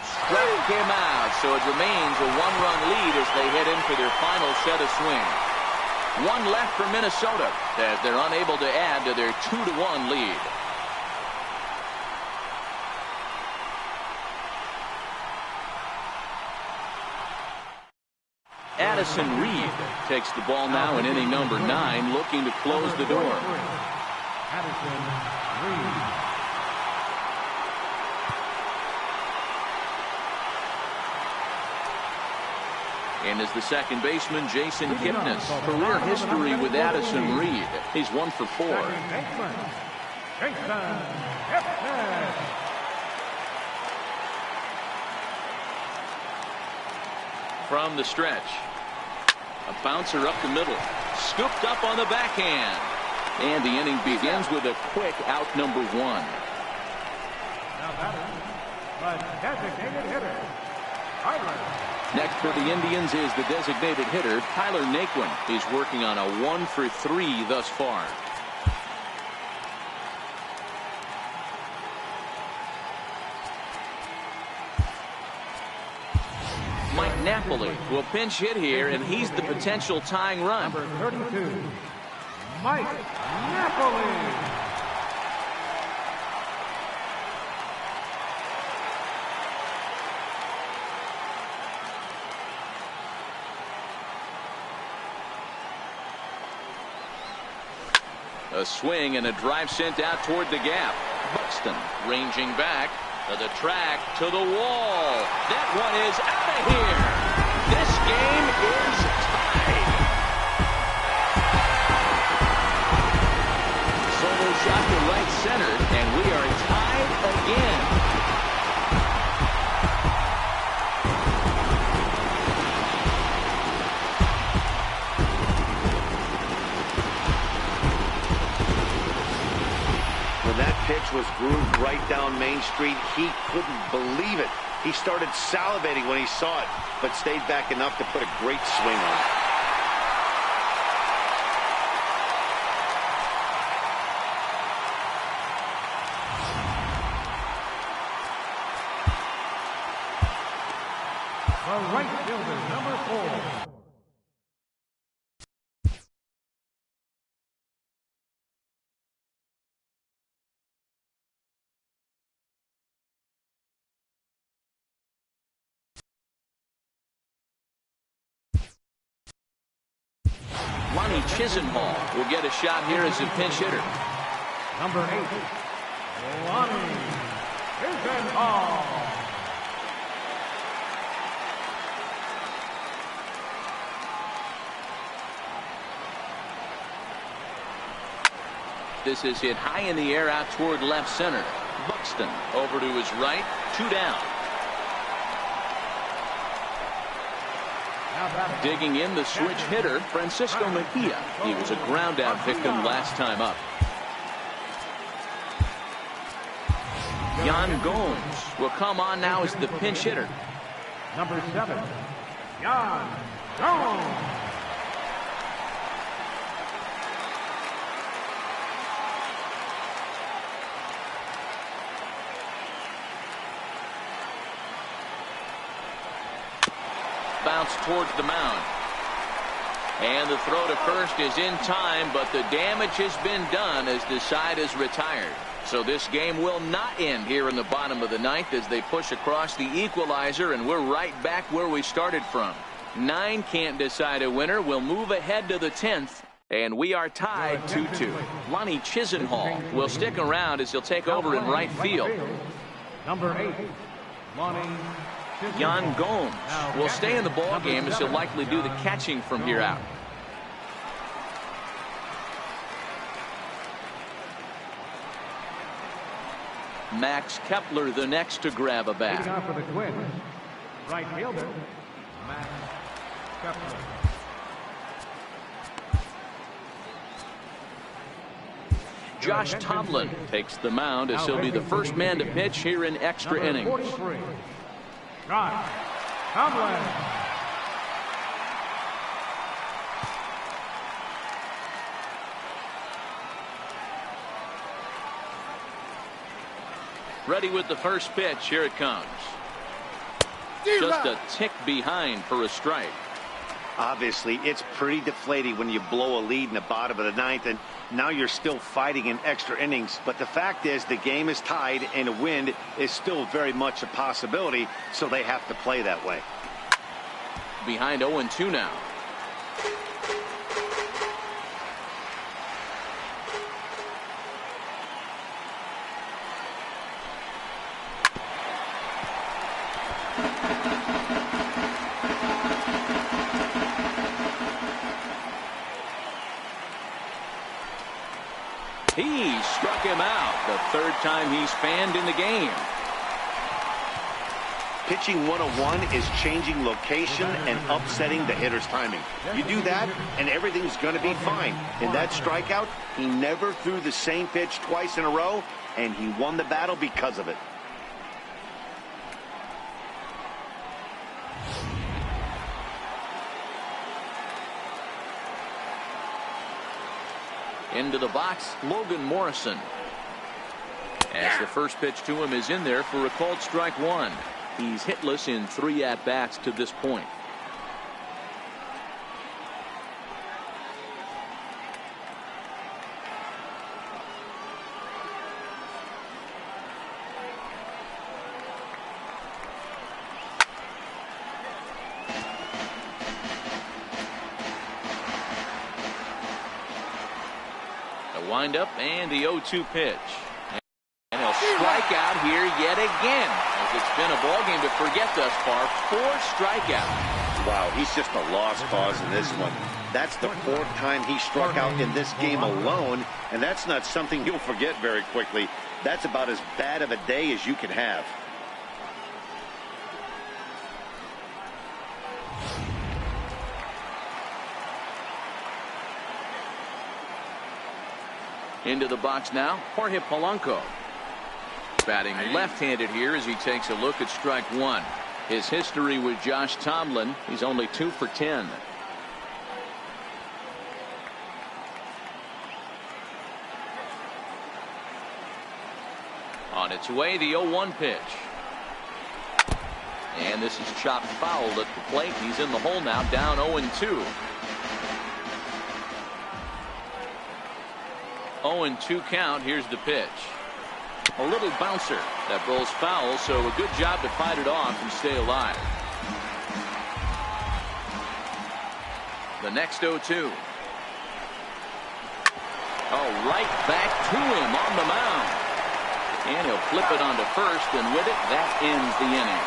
Struck him out, so it remains a 1-run lead as they head in for their final set of swings. 1 left for Minnesota as they're unable to add to their 2-1 lead. Addison Reed takes the ball now in inning number 9, looking to close the door. Addison Reed. And is the second baseman, Jason Kipnis. Career history with Addison Reed. He's 1 for 4. Second baseman, Jason Kipnis. From the stretch. A bouncer up the middle. Scooped up on the backhand. And the inning begins with a quick out number 1. Now batting, the designated hitter, Tyler. Next for the Indians is the designated hitter, Tyler Naquin. He's working on a 1 for 3 thus far. Mike Napoli will pinch hit here, and he's the potential tying run. Number 32, Mike Napoli. A swing and a drive sent out toward the gap. Buxton ranging back to the track, to the wall. That one is out of here. This game is tied. Solo shot to right center, and we are tied again. That pitch was grooved right down Main Street. He couldn't believe it. He started salivating when he saw it, but stayed back enough to put a great swing on it. The right fielder, number 4. Lonnie Chisenhall will get a shot here as a pinch hitter. Number 8, Lonnie Chisenhall. This is hit high in the air out toward left center. Buxton over to his right, 2 down. Digging in the switch hitter, Francisco Mejia. He was a ground out victim last time up. Yan Gomes will come on now as the pinch hitter. Number 7, Yan Gomes. Bounce towards the mound. And the throw to first is in time, but the damage has been done as the side is retired. So this game will not end here in the bottom of the 9th as they push across the equalizer, and we're right back where we started from. 9 can't decide a winner. We'll move ahead to the 10th, and we are tied 2-2. Lonnie Chisenhall will stick around as he'll take over in right field. Number 8, Lonnie Yan Gomes will stay in the ball game as he'll likely do the catching from here out. Max Kepler the next to grab a bat. Leading off for the Twins, right fielder, Max Kepler. Josh Tomlin takes the mound as he'll be the first man to pitch here in extra innings. 43, Josh Tomlin. Ready with the first pitch. Here it comes. Just a tick behind for a strike. Obviously, it's pretty deflating when you blow a lead in the bottom of the 9th, and now you're still fighting in extra innings. But the fact is, the game is tied, and a win is still very much a possibility, so they have to play that way. behind 0-2 now. He struck him out, the third time he's fanned in the game. Pitching 101 is changing location and upsetting the hitter's timing. You do that, and everything's going to be fine. In that strikeout, he never threw the same pitch twice in a row, and he won the battle because of it. Into the box, Logan Morrison. As the first pitch to him is in there for a called strike one. He's hitless in 3 at-bats to this point. The windup and the 0-2 pitch. And he'll strike out here yet again. It's been a ball game to forget thus far. 4 strikeouts. Wow, he's just a lost cause in this one. That's the 4th time he struck out in this game alone, and that's not something you'll forget very quickly. That's about as bad of a day as you can have. Into the box now, Jorge Polanco. Batting left-handed here as he takes a look at strike one. His history with Josh Tomlin, he's only 2 for 10. On its way, the 0-1 pitch. And this is chopped foul at the plate. He's in the hole now, down 0-2. 0-2 count. Here's the pitch. A little bouncer that rolls foul, so a good job to fight it off and stay alive. The next 0-2. Oh, right back to him on the mound. And he'll flip it onto first, and with it, that ends the inning.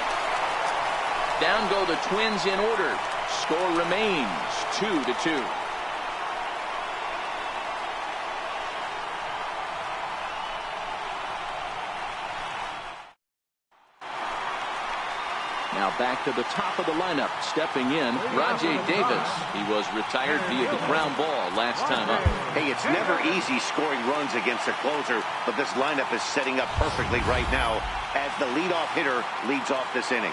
Down go the Twins in order. Score remains 2-2. Now back to the top of the lineup. Stepping in, Rajai Davis. He was retired via the ground ball last time up. Hey, it's never easy scoring runs against a closer, but this lineup is setting up perfectly right now as the leadoff hitter leads off this inning.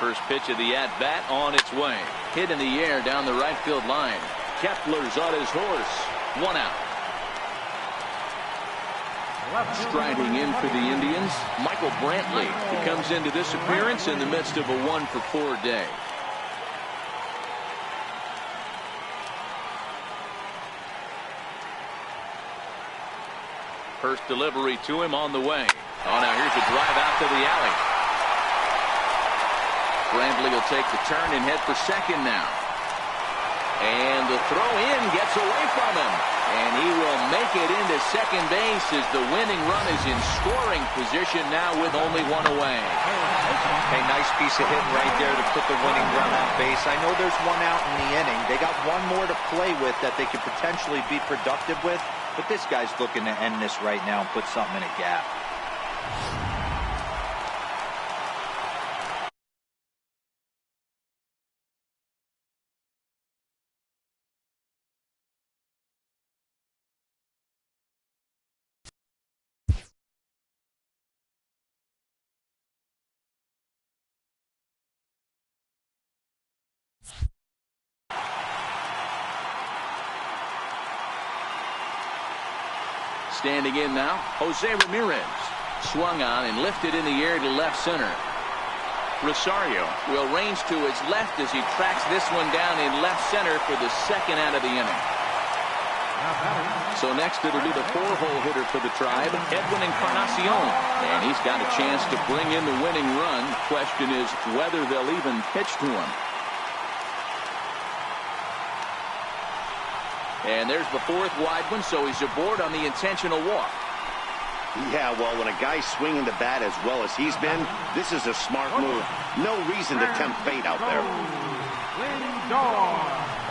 First pitch of the at-bat on its way. Hit in the air down the right field line. Kepler's on his horse. 1 out. Striding in for the Indians, Michael Brantley. He comes into this appearance in the midst of a 1-for-4 day. First delivery to him on the way. Oh, now here's a drive out to the alley. Brantley will take the turn and head for second now. And the throw in gets away from him. And he will make it into second base as the winning run is in scoring position now with only 1 away. Hey, nice piece of hitting right there to put the winning run on base. I know there's 1 out in the inning. They got 1 more to play with that they could potentially be productive with. But this guy's looking to end this right now and put something in a gap. Standing in now, Jose Ramirez. Swung on and lifted in the air to left center. Rosario will range to his left as he tracks this one down in left center for the 2nd out of the inning. So next it'll be the 4-hole hitter for the Tribe, Edwin Encarnacion. And he's got a chance to bring in the winning run. The question is whether they'll even pitch to him. And there's the 4th wide one, so he's aboard on the intentional walk. Yeah, well, when a guy's swinging the bat as well as he's been, this is a smart move. No reason to tempt fate out there.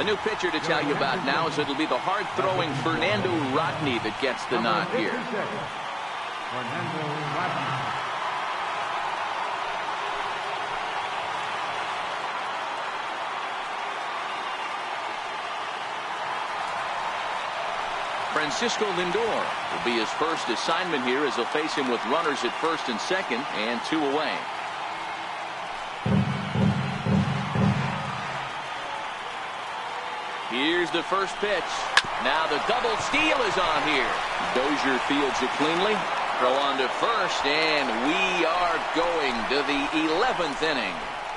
A new pitcher to tell you about now is it'll be the hard-throwing Fernando Rodney that gets the nod here. Fernando Rodney. Francisco Lindor will be his first assignment here as he'll face him with runners at first and second and 2 away. Here's the first pitch. Now the double steal is on here. Dozier fields it cleanly. Throw on to first, and we are going to the 11th inning.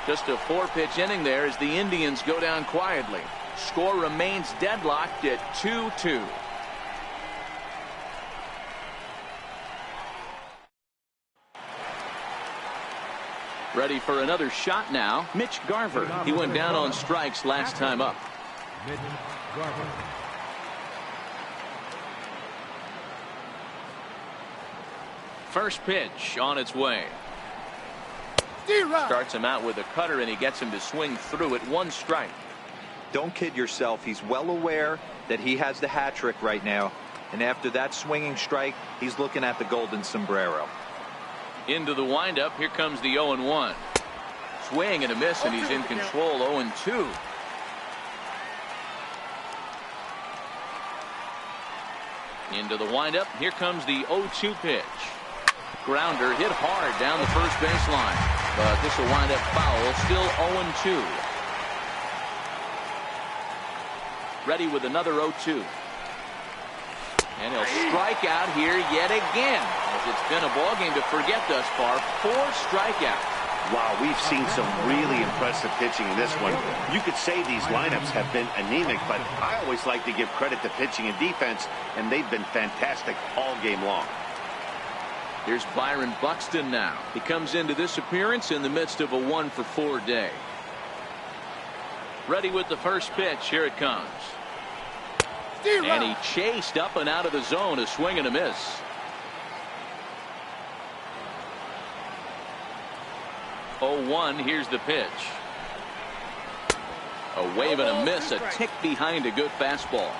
Just a 4-pitch inning there as the Indians go down quietly. Score remains deadlocked at 2-2. Ready for another shot now. Mitch Garver. He went down on strikes last time up. Mitch Garver. First pitch on its way. Starts him out with a cutter, and he gets him to swing through it. 1 strike. Don't kid yourself. He's well aware that he has the hat trick right now. And after that swinging strike, he's looking at the golden sombrero. Into the windup. Here comes the 0-1. Swing and a miss, and he's in control. 0-2. Into the windup. Here comes the 0-2 pitch. Grounder hit hard down the first baseline, but this will wind up foul. Still 0-2. Ready with another 0-2. And he'll strike out here yet again, as it's been a ball game to forget thus far. 4 strikeouts. Wow, we've seen some really impressive pitching in this one. You could say these lineups have been anemic, but I always like to give credit to pitching and defense, and they've been fantastic all game long. Here's Byron Buxton now. He comes into this appearance in the midst of a 1-for-4 day. Ready with the first pitch. Here it comes. And he chased up and out of the zone. A swing and a miss. Oh, here's the pitch. A wave and a miss. A tick behind a good fastball.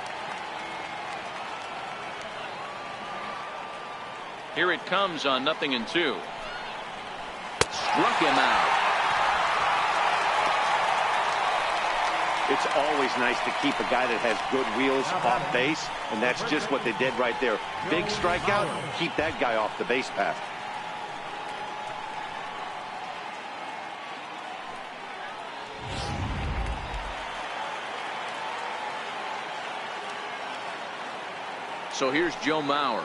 Here it comes on 0-2. Struck him out. It's always nice to keep a guy that has good wheels off base, and that's just what they did right there. Big strikeout, keep that guy off the base path. So here's Joe Mauer.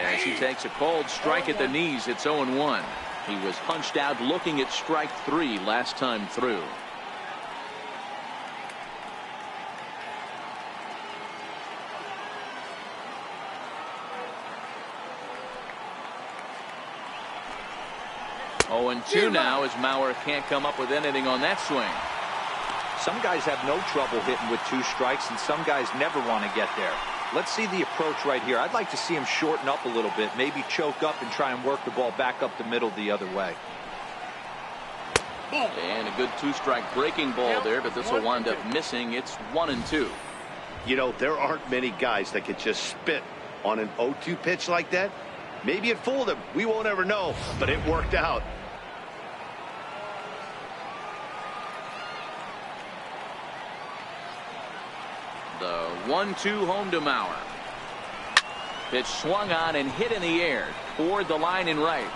As he takes a cold strike at the knees, it's 0-1. He was punched out looking at strike 3 last time through. Oh, and 2 now as Mauer can't come up with anything on that swing. Some guys have no trouble hitting with 2 strikes, and some guys never want to get there. Let's see the approach right here. I'd like to see him shorten up a little bit, maybe choke up and try and work the ball back up the middle the other way. And a good 2-strike breaking ball there, but this will wind up missing. It's 1-2. You know, there aren't many guys that could just spit on an 0-2 pitch like that. Maybe it fooled him. We won't ever know, but it worked out. The 1-2 home to Mauer. Pitch swung on and hit in the air toward the line in right.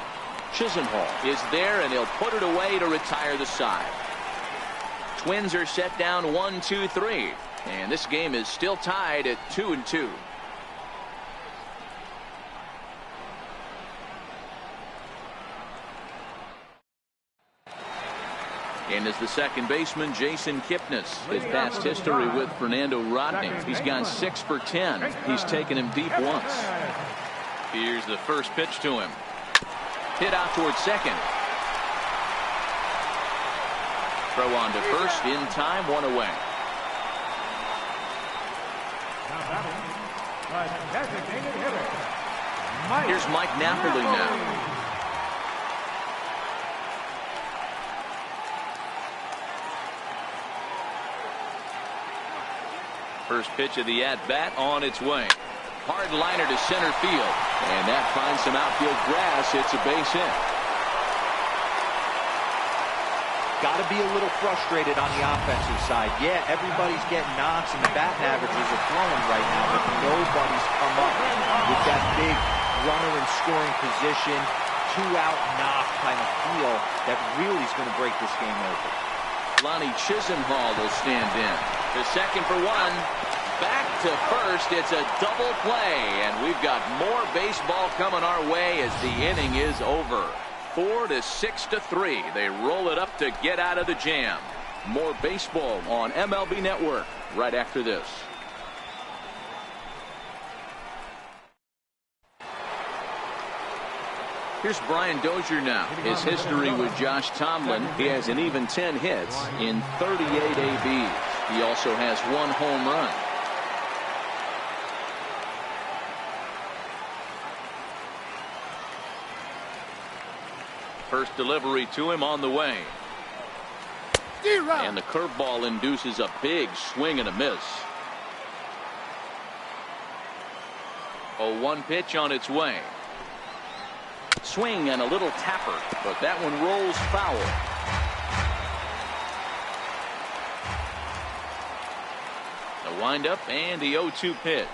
Chisenhall is there, and he'll put it away to retire the side. Twins are set down 1-2-3, and this game is still tied at 2-2. And as the second baseman, Jason Kipnis. His past history with Fernando Rodney. He's gone 6 for 10. He's taken him deep once. Here's the first pitch to him. Hit out towards second. Throw on to first in time, 1 away. Here's Mike Napoli now. First pitch of the at-bat on its way. Hard liner to center field. And that finds some outfield grass. It's a base hit. Got to be a little frustrated on the offensive side. Yeah, everybody's getting knocks and the batting averages are throwing right now, but nobody's come up with that big runner in scoring position, 2-out knock kind of feel that really is going to break this game open. Lonnie Chisenhall will stand in. The second for 1. Back to first. It's a double play, and we've got more baseball coming our way as the inning is over. 4-6-3. They roll it up to get out of the jam. More baseball on MLB Network right after this. Here's Brian Dozier now. His history with Josh Tomlin. He has an even 10 hits in 38 ABs. He also has 1 home run. First delivery to him on the way. And the curveball induces a big swing and a miss. 0-1 pitch on its way. Swing and a little tapper, but that one rolls foul. The windup and the 0-2 pitch.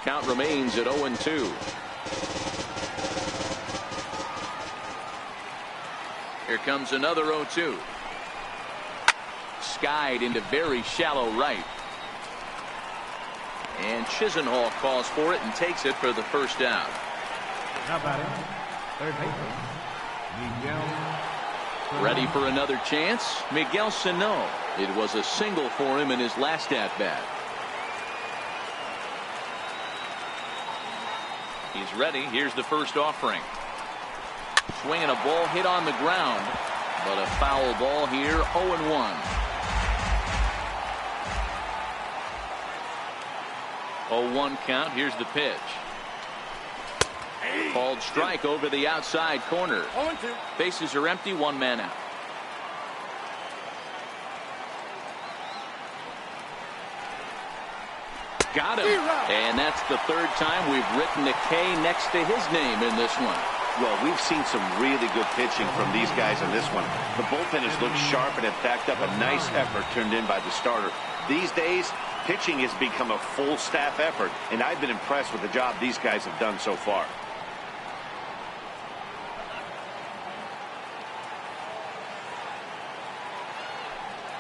Count remains at 0-2. Here comes another 0-2. Skied into very shallow right. And Chisenhall calls for it and takes it for the first down. Now batting, third baseman, Miguel. Ready for another chance? Miguel Sano. It was a single for him in his last at-bat. He's ready. Here's the first offering. Swinging a ball hit on the ground, but a foul ball here. 0-1. 0-1 count. Here's the pitch. Called strike over the outside corner. 0-2. Bases are empty. 1 man out. Got him. And that's the 3rd time we've written a K next to his name in this one. Well, we've seen some really good pitching from these guys in this one. The bullpen has looked sharp and have backed up a nice effort turned in by the starter. These days, pitching has become a full staff effort, and I've been impressed with the job these guys have done so far.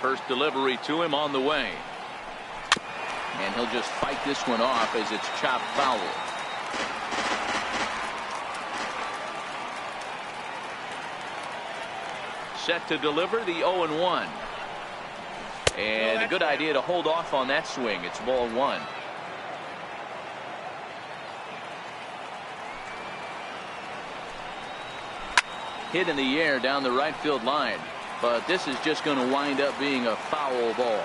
First delivery to him on the way. And he'll just fight this one off as it's chopped foul. Set to deliver the 0-1. And a good idea to hold off on that swing. It's ball 1. Hit in the air down the right field line. But this is just going to wind up being a foul ball.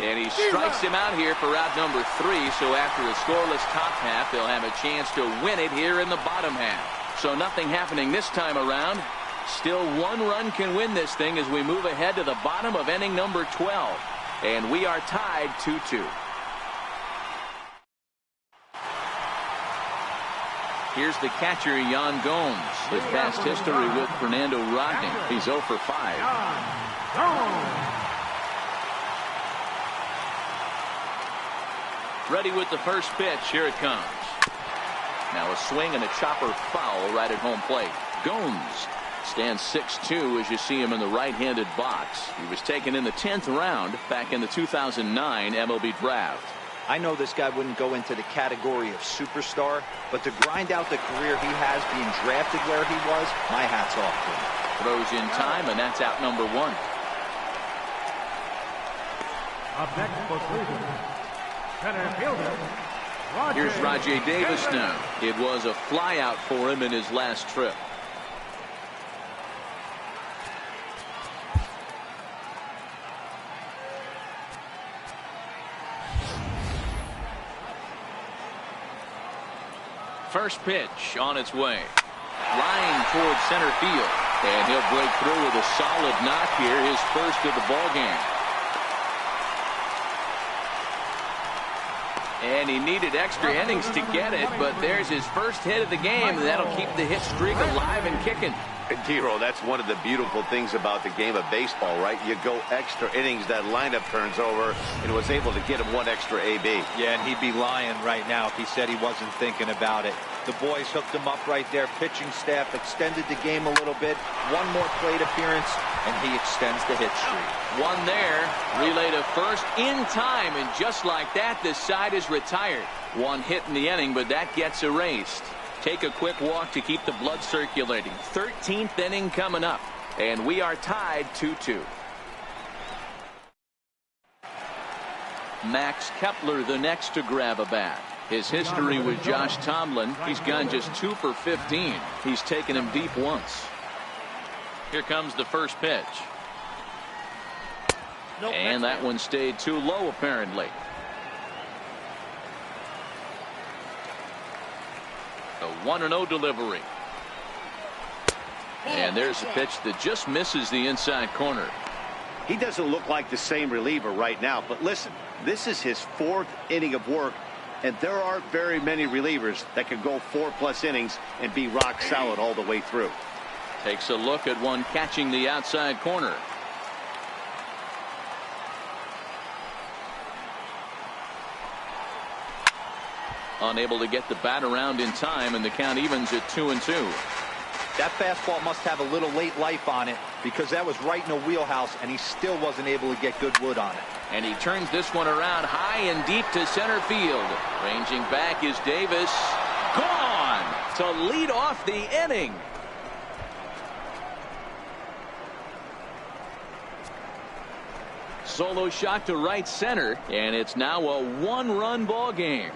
And he strikes him out here for out number 3. So after a scoreless top half, they'll have a chance to win it here in the bottom half. So nothing happening this time around. Still 1 run can win this thing as we move ahead to the bottom of inning number 12. And we are tied 2-2. Here's the catcher, Yan Gomes. His past history with Fernando Rodney. He's 0 for 5. Ready with the first pitch. Here it comes. Now a swing and a chopper foul right at home plate. Gomes stands 6'2" as you see him in the right-handed box. He was taken in the 10th round back in the 2009 MLB draft. I know this guy wouldn't go into the category of superstar, but to grind out the career he has being drafted where he was, my hat's off to him. Throws in time, and that's out number 1. Up next for Cleveland, center fielder, Here's Rajay Davis now. It was a flyout for him in his last trip. First pitch on its way. Line towards center field. And he'll break through with a solid knock here, his first of the ball game. And he needed extra innings to get it, but there's his first hit of the game, and that'll keep the hit streak alive and kicking. Dero, that's one of the beautiful things about the game of baseball, right? You go extra innings, that lineup turns over, and was able to get him one extra AB. Yeah, and he'd be lying right now if he said he wasn't thinking about it. The boys hooked him up right there. Pitching staff extended the game a little bit. One more plate appearance, and he extends the hit streak. One there. Relay to first in time, and just like that, the side is retired. One hit in the inning, but that gets erased. Take a quick walk to keep the blood circulating. 13th inning coming up, and we are tied 2-2. Max Kepler the next to grab a bat. His history with Josh Tomlin, he's gone just 2 for 15. He's taken him deep once. Here comes the first pitch. And that one stayed too low, apparently. A 1-0 delivery. And there's a pitch that just misses the inside corner. He doesn't look like the same reliever right now, but listen, this is his 4th inning of work, and there aren't very many relievers that can go 4+ innings and be rock solid all the way through. Takes a look at one catching the outside corner. Unable to get the bat around in time, and the count evens at 2-2. That fastball must have a little late life on it, because that was right in a wheelhouse, and he still wasn't able to get good wood on it. And he turns this one around high and deep to center field. Ranging back is Davis. Gone to lead off the inning. Solo shot to right center, and it's now a 1-run ball game.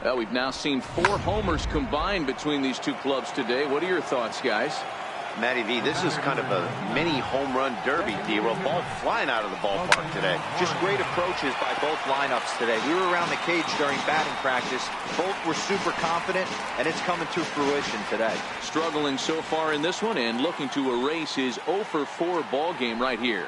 Well, we've now seen 4 homers combined between these two clubs today. What are your thoughts, guys? Matty V, this is kind of a mini home run derby, Dero. Ball flying out of the ballpark today. Just great approaches by both lineups today. We were around the cage during batting practice. Both were super confident, and it's coming to fruition today. Struggling so far in this one and looking to erase his 0 for 4 ball game right here.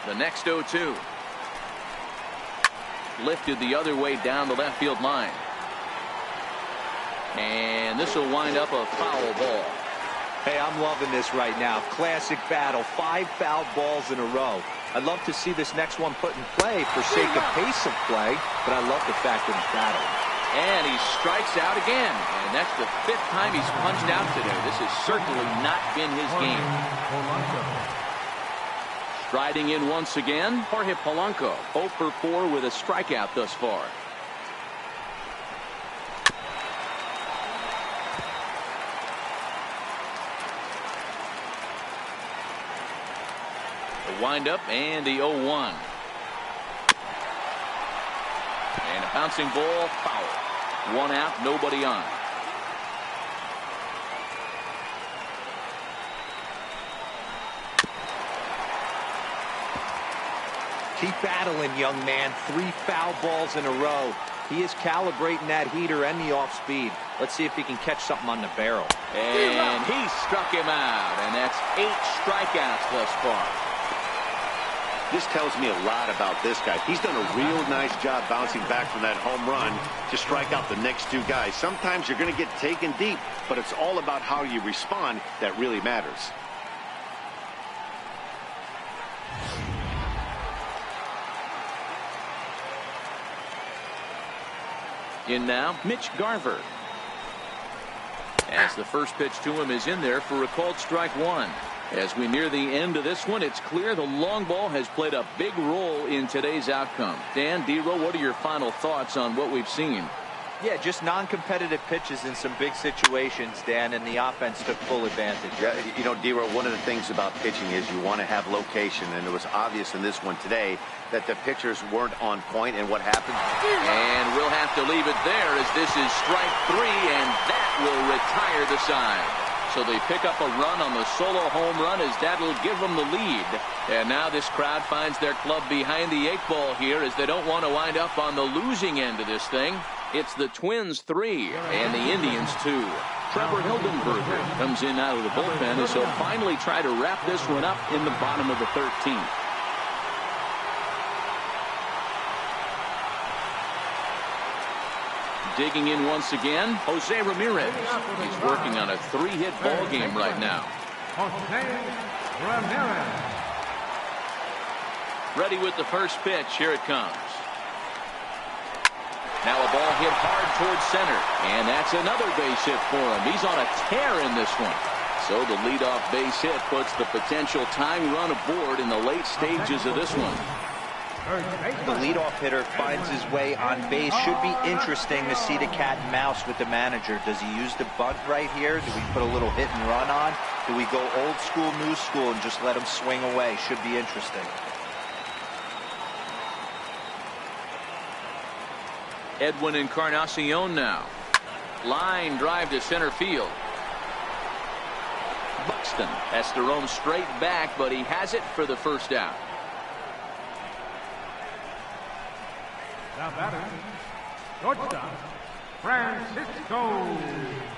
The next 0-2. Lifted the other way down the left field line. And this will wind up a foul ball. Hey, I'm loving this right now. Classic battle. 5 fouled balls in a row. I'd love to see this next one put in play for sake of pace of play, but I love the fact that he's battling. And he strikes out again. And that's the 5th time he's punched out today. This has certainly not been his game. Striding in once again, Jorge Polanco, 0 for 4 with a strikeout thus far. The windup and the 0-1. And a bouncing ball, foul. 1 out, nobody on. Keep battling, young man. 3 foul balls in a row. He is calibrating that heater and the off speed. Let's see if he can catch something on the barrel. And he struck him out, and that's 8 strikeouts thus far. This tells me a lot about this guy. He's done a real nice job bouncing back from that home run to strike out the next 2 guys. Sometimes you're going to get taken deep, but it's all about how you respond that really matters. In now, Mitch Garver. As the first pitch to him is in there for a called strike 1. As we near the end of this one, it's clear the long ball has played a big role in today's outcome. Dan, D-Row, what are your final thoughts on what we've seen? Yeah, just non-competitive pitches in some big situations, Dan, and the offense took full advantage. Yeah, you know, D-Row, one of the things about pitching is you want to have location, and it was obvious in this one today that the pitchers weren't on point, and what happened? And we'll have to leave it there as this is strike 3, and that will retire the side. So they pick up a run on the solo home run as that'll give them the lead. And now this crowd finds their club behind the 8 ball here as they don't want to wind up on the losing end of this thing. It's the Twins 3 and the Indians 2. Trevor Hildenberger comes in out of the bullpen as he'll finally try to wrap this one up in the bottom of the 13th. Digging in once again, Jose Ramirez. He's working on a 3-hit ball game right now. Jose Ramirez. Ready with the first pitch. Here it comes. Now a ball hit hard towards center, and that's another base hit for him. He's on a tear in this one. So the leadoff base hit puts the potential tying run aboard in the late stages of this one. The leadoff hitter finds his way on base. Should be interesting to see the cat and mouse with the manager. Does he use the bunt right here? Do we put a little hit and run on? Do we go old school, new school, and just let him swing away? Should be interesting. Edwin Encarnacion now. Line drive to center field. Buxton has to roam straight back, but he has it for the first out. The batter, shortstop, Francisco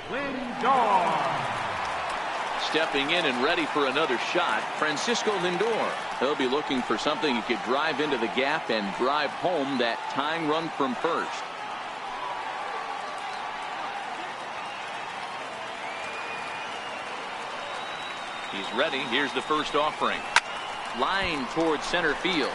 Lindor. Stepping in and ready for another shot, Francisco Lindor. He'll be looking for something he could drive into the gap and drive home that tying run from first. He's ready. Here's the first offering. Line towards center field.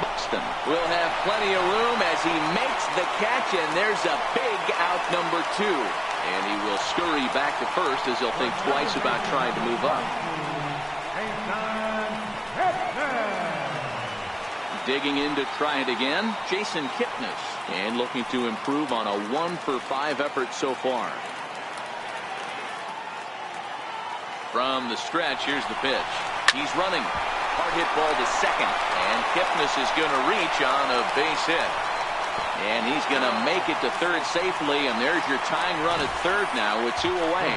Buxton will have plenty of room as he makes the catch, and there's a big out number 2. And he will scurry back to first as he'll think twice about trying to move up. Digging in to try it again, Jason Kipnis, and looking to improve on a 1-for-5 effort so far. From the stretch, here's the pitch. He's running. Hard hit ball to second, and Kipnis is going to reach on a base hit. And he's going to make it to third safely, and there's your tying run at third now with 2 away.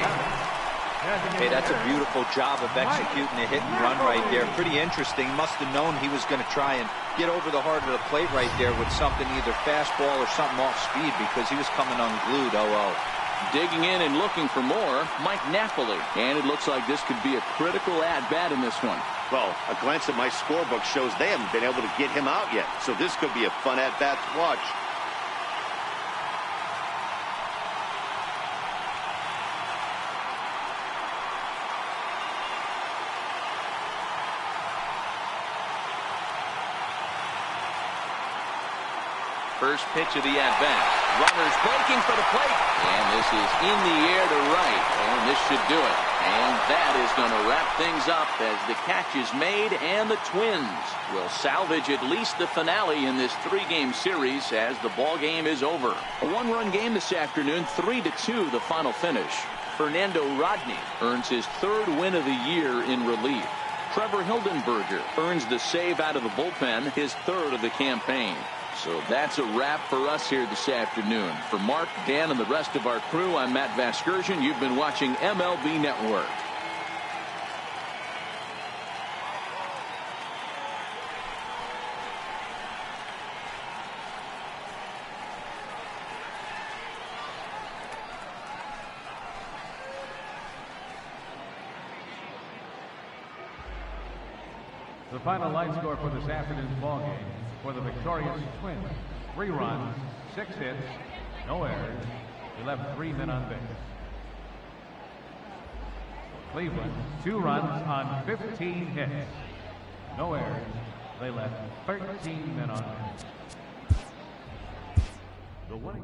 Hey, that's a beautiful job of executing a hit and run right there. Pretty interesting. Must have known he was going to try and get over the heart of the plate right there with something, either fastball or something off speed, because he was coming unglued. 0-0. Digging in and looking for more, Mike Napoli. And it looks like this could be a critical at-bat in this one. Well, a glance at my scorebook shows they haven't been able to get him out yet. So this could be a fun at-bat to watch. First pitch of the at-bat. Runners breaking for the plate. And this is in the air to right. And this should do it. And that is going to wrap things up as the catch is made, and the Twins will salvage at least the finale in this 3-game series as the ball game is over. A 1-run game this afternoon, 3-2 the final finish. Fernando Rodney earns his 3rd win of the year in relief. Trevor Hildenberger earns the save out of the bullpen, his 3rd of the campaign. So that's a wrap for us here this afternoon. For Mark, Dan, and the rest of our crew, I'm Matt Vasgersian. You've been watching MLB Network. The final line score for this afternoon's ball game for the victorious Twins: 3 runs, 6 hits, no errors. He left 3 men on base. Cleveland, 2 runs on 15 hits, no errors. They left 13 men on base. The winning